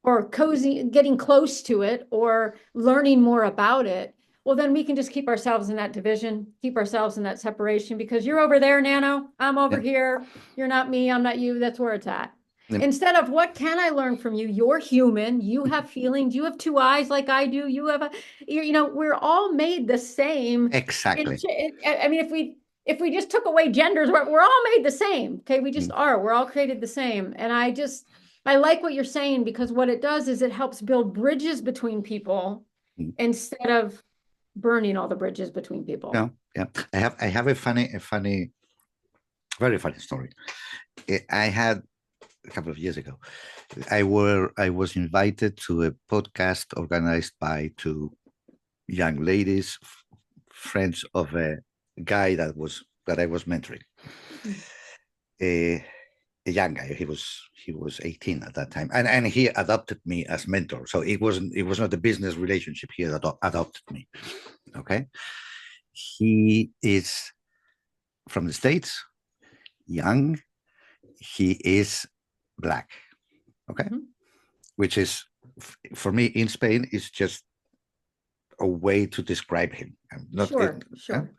or cozy, getting close to it, or learning more about it, well, then we can just keep ourselves in that division, keep ourselves in that separation, because you're over there, Nano, I'm over Yeah. here. You're not me, I'm not you. That's where it's at. Yeah. Instead of what can I learn from you? You're human. You have feelings. You have two eyes like I do. You have you know, we're all made the same. Exactly. I mean, if we just took away genders, we're all made the same. Okay, we just Mm. are. We're all created the same. And I like what you're saying because what it does is it helps build bridges between people Mm. instead of burning all the bridges between people. No, yeah. I have a very funny story. I had a couple of years ago. I was invited to a podcast organized by two young ladies, friends of a guy that I was mentoring. A young guy. He was 18 at that time, and he adopted me as mentor. So it was not a business relationship. He adopted me. Okay, he is from the States, young. He is black. Okay, which is for me in Spain is just a way to describe him. Not Sure, sure.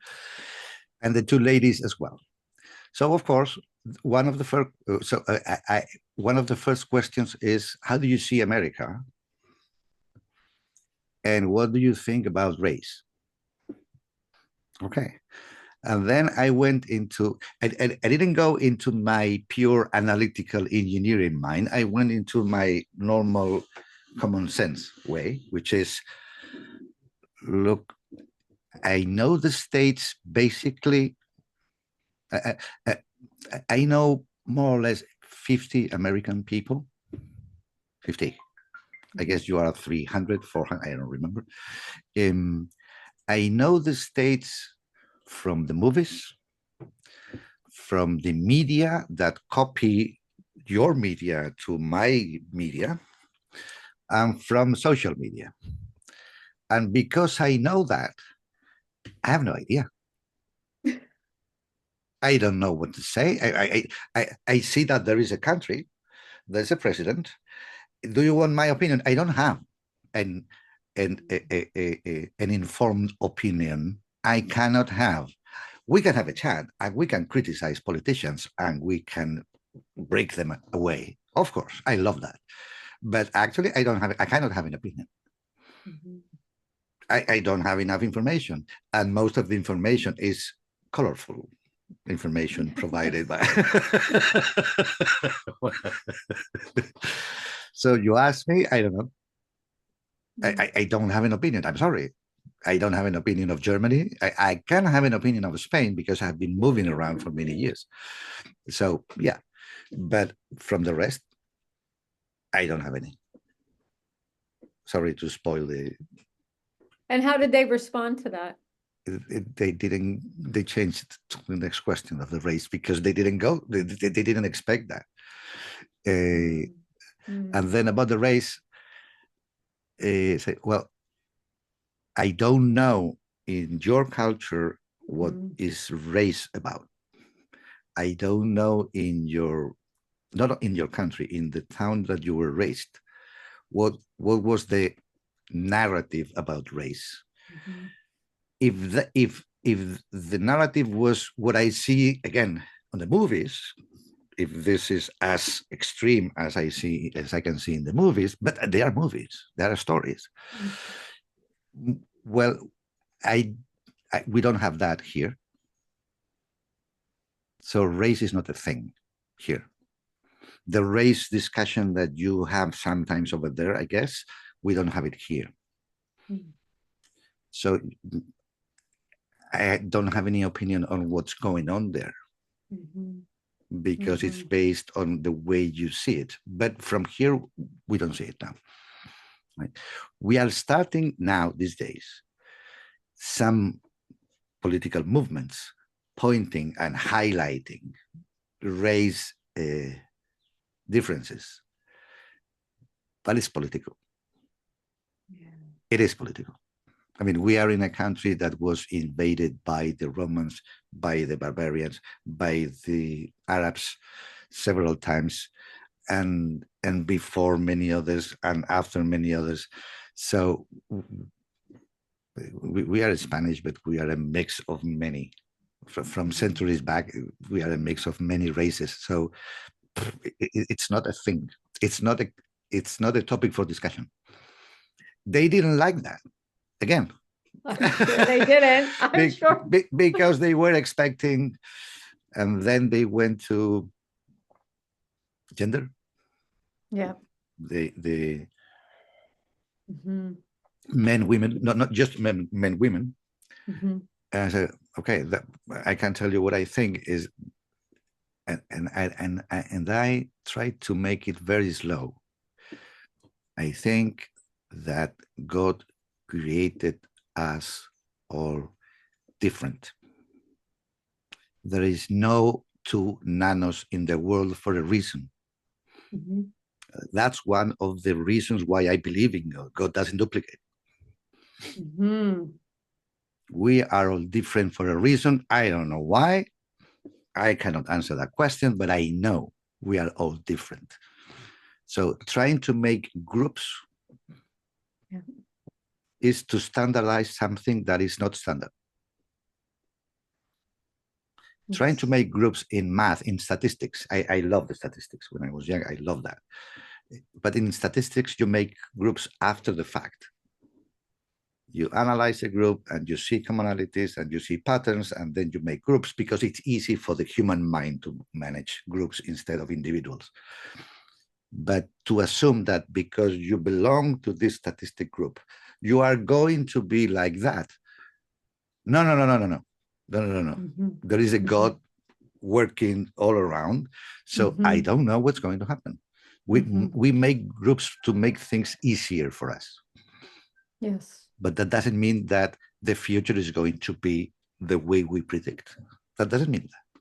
And the two ladies as well. So of course, one of the first one of the first questions is, how do you see America? And what do you think about race? Okay. And then I went into, I didn't go into my pure analytical engineering mind. I went into my normal common sense way, which is, look, I know the States basically, I know more or less 50 American people, 50. I guess you are 300, 400, I don't remember. I know the States from the movies, from the media that copy your media to my media, and from social media. And because I know that, I have no idea. I don't know what to say. I see that there is a country, there's a president. Do you want my opinion? I don't have an informed opinion. I cannot have. We can have a chat and we can criticize politicians and we can break them away. Of course, I love that. But actually, I cannot have an opinion. I don't have enough information. And most of the information is colorful information provided by. So you ask me, I don't know. I don't have an opinion. I'm sorry. I don't have an opinion of Germany. I can have an opinion of Spain because I've been moving around for many years. So, yeah. But from the rest, I don't have any. Sorry to spoil the. And how did they respond to that? They changed to the next question of the race because they didn't go. They didn't expect that. And then about the race, say, well, I don't know in your culture what is race about. I don't know not in your country, in the town that you were raised, what was the narrative about race? If the narrative was what I see again on the movies, if this is as extreme as I can see in the movies, but they are movies, they are stories. Well, we don't have that here. So race is not a thing here. The race discussion that you have sometimes over there, I guess, we don't have it here. So I don't have any opinion on what's going on there because it's based on the way you see it. But from here, we don't see it now. Right? We are starting now these days some political movements pointing and highlighting race differences. But it's political. Yeah. It is political. I mean, we are in a country that was invaded by the Romans, by the barbarians, by the Arabs several times, and before many others, and after many others. So we are Spanish, but we are a mix of many. From centuries back, we are a mix of many races. So it's not a thing. It's not a topic for discussion. They didn't like that. Again, I'm sure they didn't. I'm sure because they were expecting, and then they went to gender. Yeah. The men, women, not just men, women. Mm-hmm. And I said, okay, I can tell you what I think is, and I try to make it very slow. I think that God created us all different. There is no two nanos in the world for a reason. Mm-hmm. That's one of the reasons why I believe in God. God doesn't duplicate. Mm-hmm. We are all different for a reason. I don't know why. I cannot answer that question, but I know we are all different. So trying to make groups is to standardize something that is not standard. Yes. Trying to make groups in math, in statistics. I love the statistics. When I was young, I love that. But in statistics, you make groups after the fact. You analyze a group and you see commonalities and you see patterns, and then you make groups because it's easy for the human mind to manage groups instead of individuals. But to assume that because you belong to this statistic group, you are going to be like that. No. Mm-hmm. There is a God working all around. So I don't know what's going to happen. We make groups to make things easier for us. Yes. But that doesn't mean that the future is going to be the way we predict. That doesn't mean that.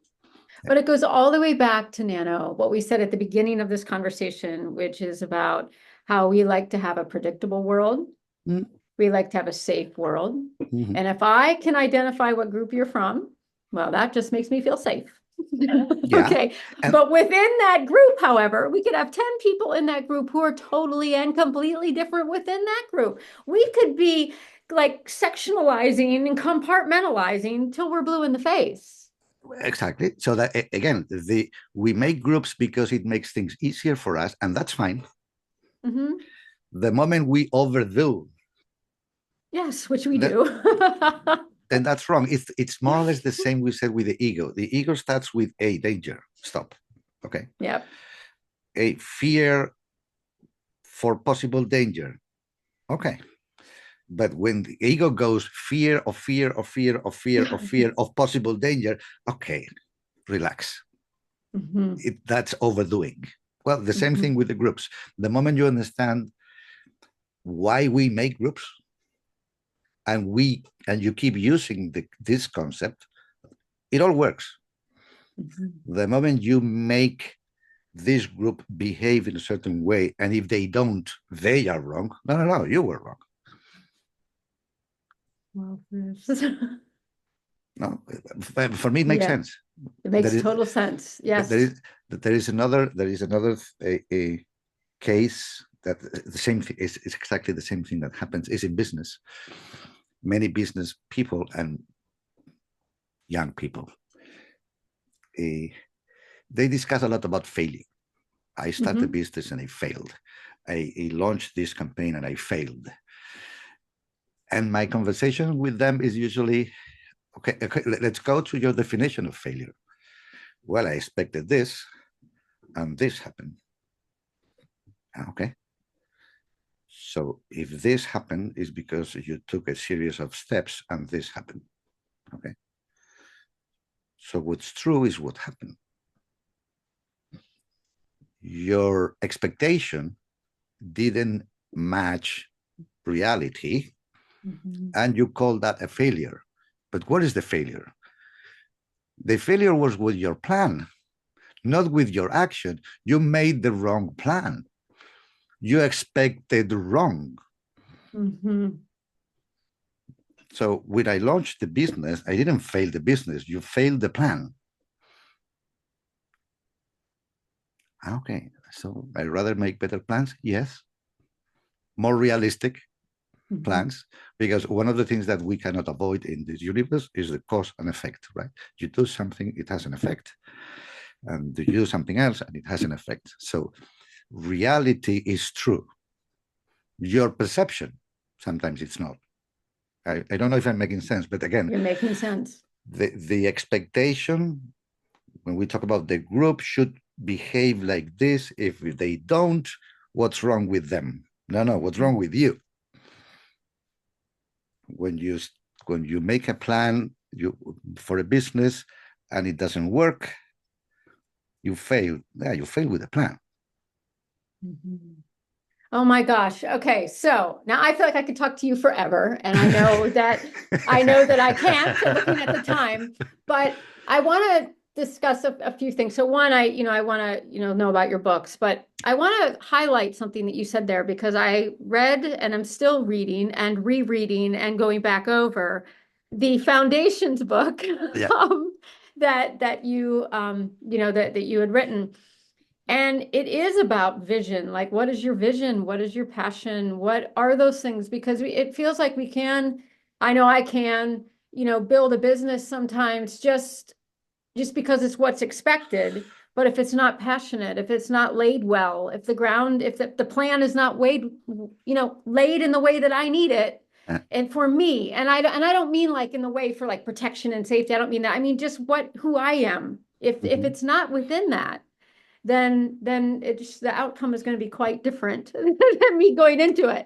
But it goes all the way back to Nano, what we said at the beginning of this conversation, which is about how we like to have a predictable world. Mm-hmm. We like to have a safe world. Mm-hmm. And if I can identify what group you're from, well, that just makes me feel safe. Yeah. Okay. But within that group, however, we could have 10 people in that group who are totally and completely different within that group. We could be like sectionalizing and compartmentalizing till we're blue in the face. Exactly. So that, again, we make groups because it makes things easier for us, and that's fine. Mm-hmm. The moment we overdo, yes, which we do, then that's wrong. It's more or less the same we said with the ego. The ego starts with a danger. Stop. Okay. Yep. A fear for possible danger. Okay. But when the ego goes fear of possible danger, okay, relax. Mm-hmm. That's overdoing. Well, the same thing with the groups. The moment you understand why we make groups, and you keep using this concept, it all works. Mm-hmm. The moment you make this group behave in a certain way, and if they don't, they are wrong. No, you were wrong. Well, no, for me, it makes sense. It makes total sense. Yes. There is another a case that the same thing is exactly the same thing that happens is in business. Many business people and young people, they discuss a lot about failure. I started a business and I failed. I launched this campaign and I failed. And my conversation with them is usually, okay, let's go to your definition of failure. Well, I expected this, and this happened. Okay. So if this happened, is because you took a series of steps and this happened. Okay. So what's true is what happened. Your expectation didn't match reality, and you call that a failure. But what is the failure? The failure was with your plan, not with your action. You made the wrong plan. You expected wrong. Mm-hmm. So when I launched the business, I didn't fail the business. You failed the plan. Okay, so I'd rather make better plans. Yes. More realistic plans, because one of the things that we cannot avoid in this universe is the cause and effect, right? You do something, it has an effect. And you do something else and it has an effect. So reality is true. Your perception, sometimes it's not. I don't know if I'm making sense, but again, you're making sense. The expectation, when we talk about the group, should behave like this. If they don't, what's wrong with them? No, what's wrong with you? when you make a plan for a business and it doesn't work, you fail. Yeah, you fail with a plan. Oh my gosh. Okay. So now I feel like I could talk to you forever. And I know that I can't looking at the time, but I want to discuss a few things. So one, I want to, know about your books, but I want to highlight something that you said there because I read and I'm still reading and rereading and going back over the Foundations book Yeah. that you that you had written. And it is about vision. Like, what is your vision? What is your passion? What are those things? Because it feels like we can, I know I can, build a business sometimes just because it's what's expected. But if it's not passionate, if it's not laid well, if the plan is not laid in the way that I need it, and for me, and I don't mean like in the way for like protection and safety. I don't mean that. I mean just who I am. If it's not within that, then the outcome is going to be quite different than me going into it.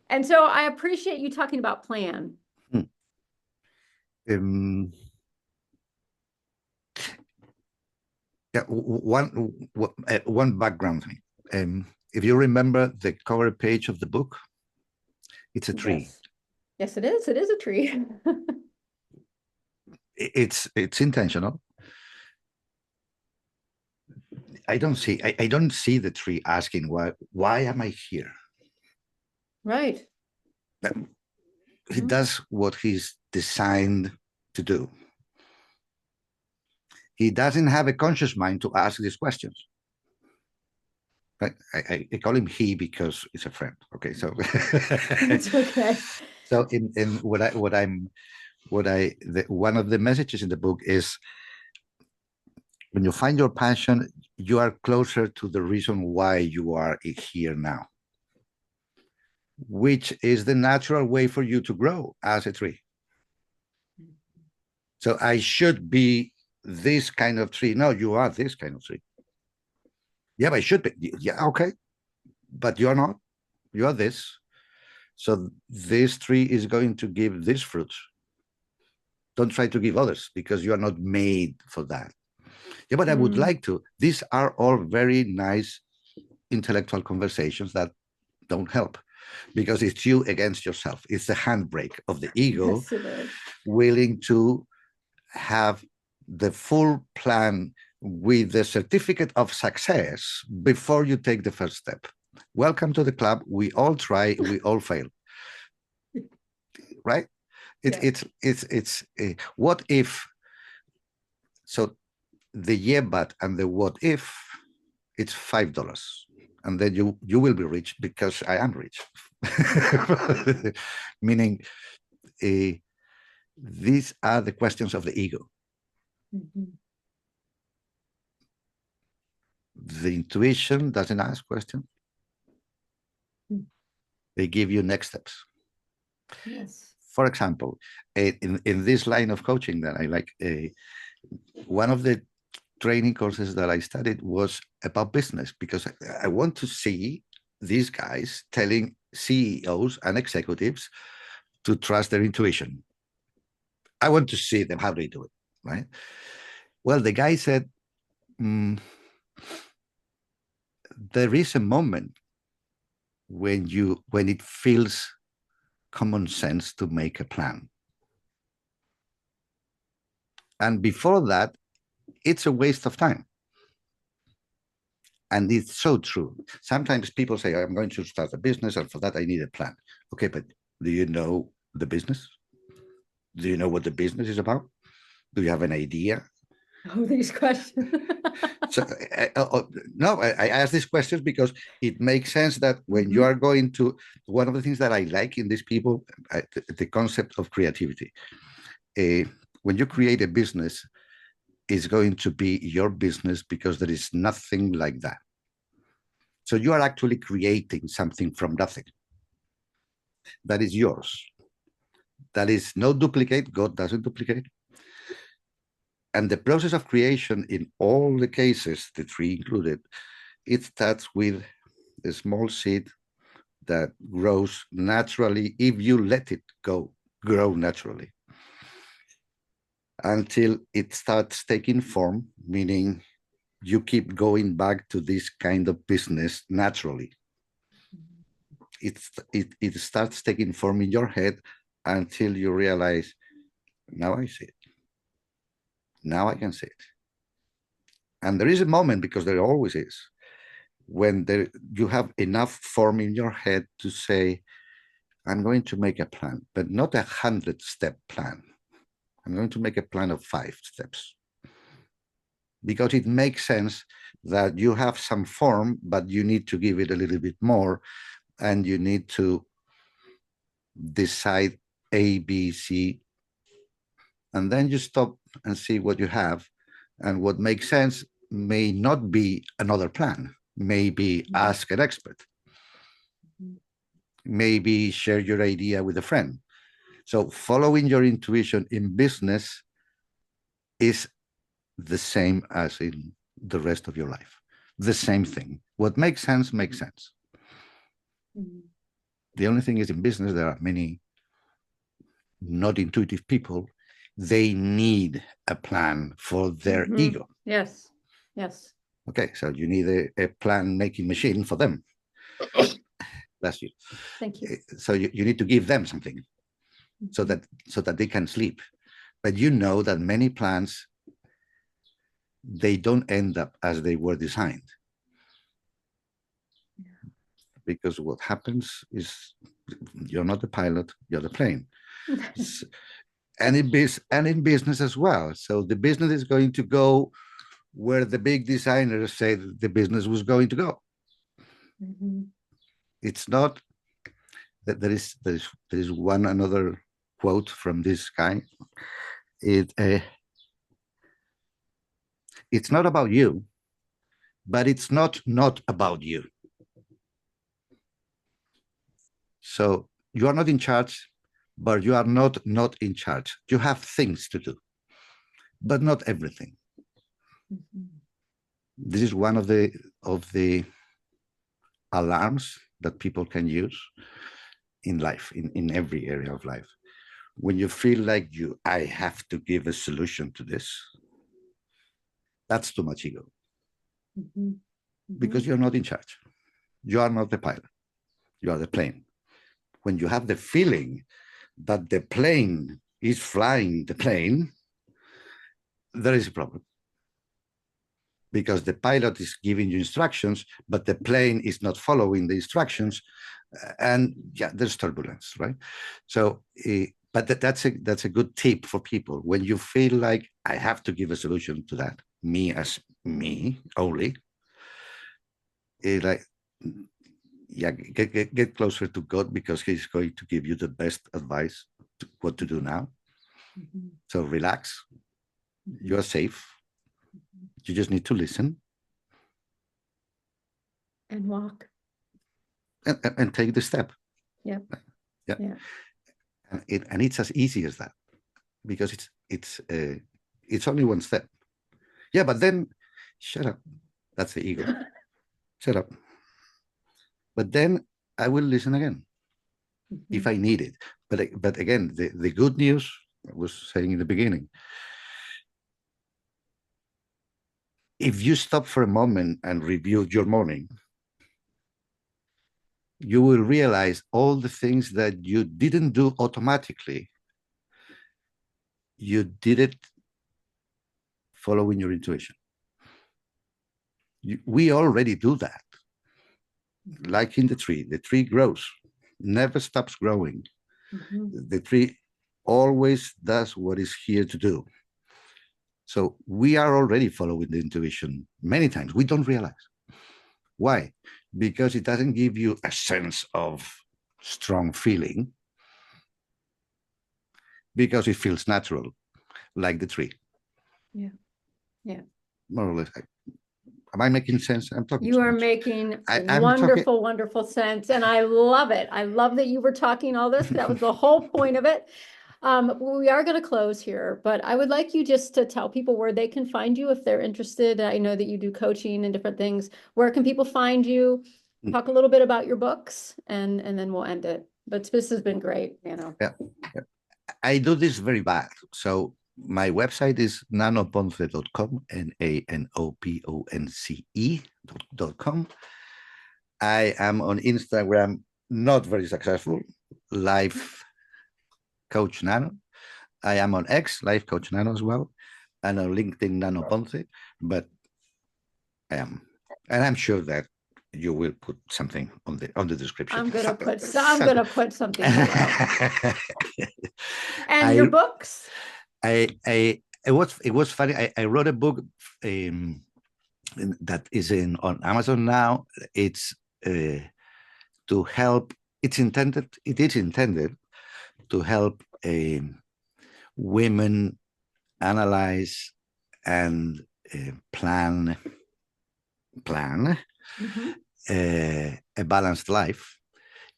And so I appreciate you talking about plan. Yeah, one background thing. If you remember the cover page of the book, it's a tree. Yes, it is. It is a tree. It's intentional. I don't see the tree asking why am I here? Right. He does what he's designed to do. He doesn't have a conscious mind to ask these questions. Right? I call him he because he's a friend. Okay, so it's okay. So in one of the messages in the book is when you find your passion, you are closer to the reason why you are here now, which is the natural way for you to grow as a tree. So I should be this kind of tree. No, you are this kind of tree. Yeah, but I should be. Yeah, okay. But you're not. You are this. So this tree is going to give this fruit. Don't try to give others because you are not made for that. Yeah, but I would like to. These are all very nice intellectual conversations that don't help because it's you against yourself. It's the handbrake of the ego, yes, willing to have the full plan with the certificate of success before you take the first step. Welcome to the club. We all try, we all fail. Right? It's what if. So the yeah but and the what if, it's $5, and then you will be rich because I am rich. Meaning these are the questions of the ego. The intuition doesn't ask questions. They give you next steps. Yes. For example, in this line of coaching that I like, one of the training courses that I studied was about business because I want to see these guys telling CEOs and executives to trust their intuition. I want to see them, how they do it, right? Well, the guy said, there is a moment when it feels common sense to make a plan. And before that, it's a waste of time. And it's so true. Sometimes people say, I'm going to start a business, and for that I need a plan. Okay, but do you know the business? Do you know what the business is about? Do you have an idea? Oh, these questions. So, no, I ask these questions because it makes sense that when you are going to, one of the things that I like in these people, the concept of creativity. When you create a business, it's going to be your business because there is nothing like that. So you are actually creating something from nothing. That is yours. That is no duplicate. God doesn't duplicate. And the process of creation in all the cases, the tree included, it starts with a small seed that grows naturally if you let it grow naturally, until it starts taking form, meaning you keep going back to this kind of business naturally. It starts taking form in your head until you realize, now I see it. Now I can see it. And there is a moment, because there always is, when you have enough form in your head to say, I'm going to make a plan, but not 100-step plan. I'm going to make a plan of 5 steps. Because it makes sense that you have some form, but you need to give it a little bit more, and you need to decide A, B, C, and then you stop and see what you have. And what makes sense may not be another plan, maybe ask an expert, maybe share your idea with a friend. So following your intuition in business is the same as in the rest of your life. The same thing. What makes sense makes sense. The only thing is, in business, there are many not intuitive people. They need a plan for their ego. Yes. Yes. Okay, so you need a plan making machine for them. Bless you. Thank you. So you need to give them something so that they can sleep. But you know that many plans, they don't end up as they were designed. Because what happens is, you're not the pilot, you're the plane. And in business as well. So the business is going to go where the big designers say the business was going to go. It's not that there is one another quote from this guy. It's not about you, but it's not about you. So you are not in charge, but you are not in charge. You have things to do, but not everything. This is one of the alarms that people can use in life, in every area of life. When you feel like I have to give a solution to this, that's too much ego. Because you're not in charge. You are not the pilot. You are the plane. When you have the feeling that the plane is flying the plane, there is a problem. Because the pilot is giving you instructions, but the plane is not following the instructions, and yeah, there's turbulence, right? So, but that's a good tip for people. When you feel like I have to give a solution to that, me as me only, like, yeah, get closer to God, because He's going to give you the best advice to what to do now. So relax. You're safe. You just need to listen and walk and take the step. Yeah. And it's as easy as that, because it's only one step. Yeah, but then shut up. That's the ego. Shut up. But then I will listen again if I need it. But again, the good news, I was saying in the beginning, if you stop for a moment and review your morning, you will realize all the things that you didn't do automatically. You did it following your intuition. We already do that. Like in the tree grows, never stops growing. The tree always does what is here to do. So we are already following the intuition many times. We don't realize. Why? Because it doesn't give you a sense of strong feeling, because it feels natural, like the tree. Yeah. More or less. Am I making sense? I'm talking. You are making wonderful sense. And I love it. I love that you were talking all this. That was the whole point of it. We are going to close here, but I would like you just to tell people where they can find you if they're interested. I know that you do coaching and different things. Where can people find you? talk a little bit about your books, and then we'll end it. But this has been great, Yeah, yeah. I do this very bad. So my website is nanoponce.com, nanoponce.com. I am on Instagram, not very successful, life coach Nano. I am on X, life coach Nano as well, and on LinkedIn, Nano Ponce. But I am, and I'm sure that you will put something on the description. I'm gonna put something below. And I, your books? it was funny. I wrote a book that is on Amazon now. It's to help. It is intended to help women analyze and plan Mhm. a balanced life.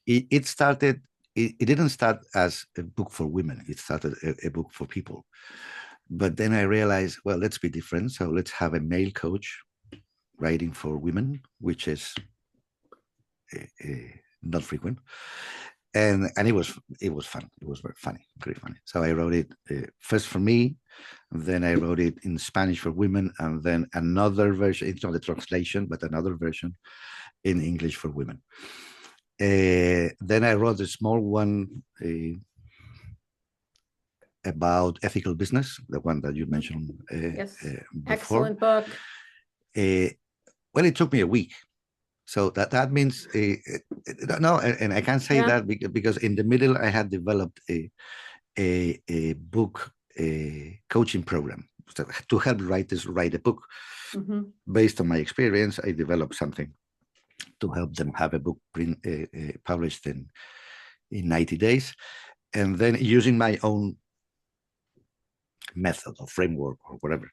It started. It didn't start as a book for women. It started a book for people. But then I realized, well, let's be different. So let's have a male coach writing for women, which is not frequent. And it was fun. It was very funny, very funny. So I wrote it first for me, then I wrote it in Spanish for women, and then another version. It's not a translation, but another version in English for women. Then I wrote a small one about ethical business, the one that you mentioned Yes. before. Excellent book. Well, it took me a week. So that means no, and I can't say that because in the middle I had developed a book coaching program to help writers write a book. Based on my experience. I developed something to help them have a book published in 90 days, and then using my own method or framework or whatever.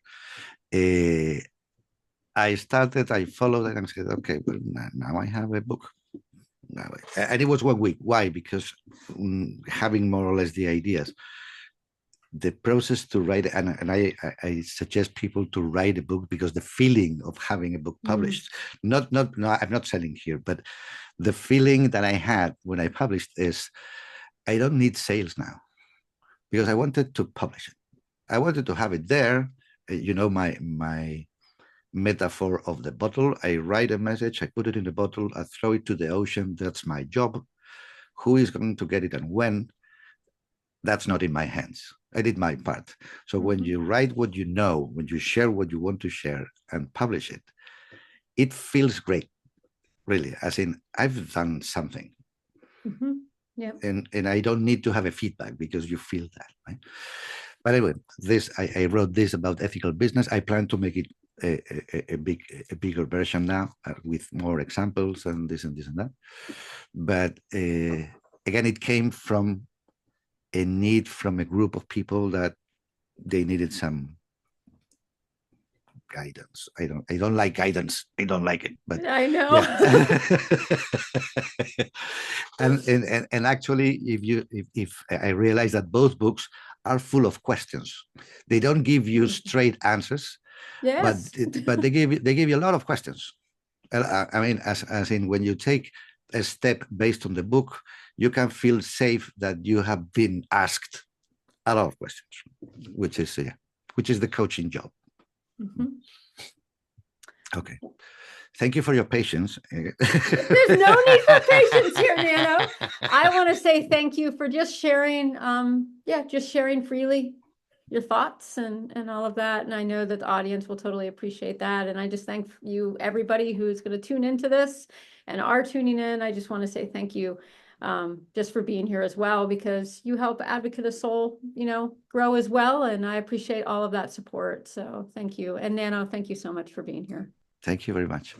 I followed it and said, okay, well, now I have a book. And it was 1 week. Why? Because having more or less the ideas, the process to write, and I suggest people to write a book because the feeling of having a book published, no, I'm not selling here, but the feeling that I had when I published is, I don't need sales now because I wanted to publish it. I wanted to have it there. My metaphor of the bottle. I write a message, I put it in the bottle, I throw it to the ocean. That's my job. Who is going to get it and when? That's not in my hands. I did my part. So when you write what you know, when you share what you want to share and publish it, it feels great, really. As in, I've done something. Yeah. And I don't need to have a feedback because you feel that, right? But anyway, I wrote this about ethical business. I plan to make it a bigger version now with more examples and this and that. But again, it came from a need from a group of people that they needed some guidance. I don't like guidance. I don't like it. But I know. Yeah. and actually, if I realize that both books are full of questions, they don't give you straight answers. Yes. But they give you a lot of questions. I mean, as in when you take a step based on the book, you can feel safe that you have been asked a lot of questions, which is the coaching job. Okay. Thank you for your patience. There's no need for patience here, Nano. I want to say thank you for just sharing, just sharing freely your thoughts and all of that. And I know that the audience will totally appreciate that. And I just thank you, everybody who's going to tune into this and are tuning in. I just want to say thank you just for being here as well, because you help Advocate of Soul, grow as well. And I appreciate all of that support. So thank you. And Nano, thank you so much for being here. Thank you very much.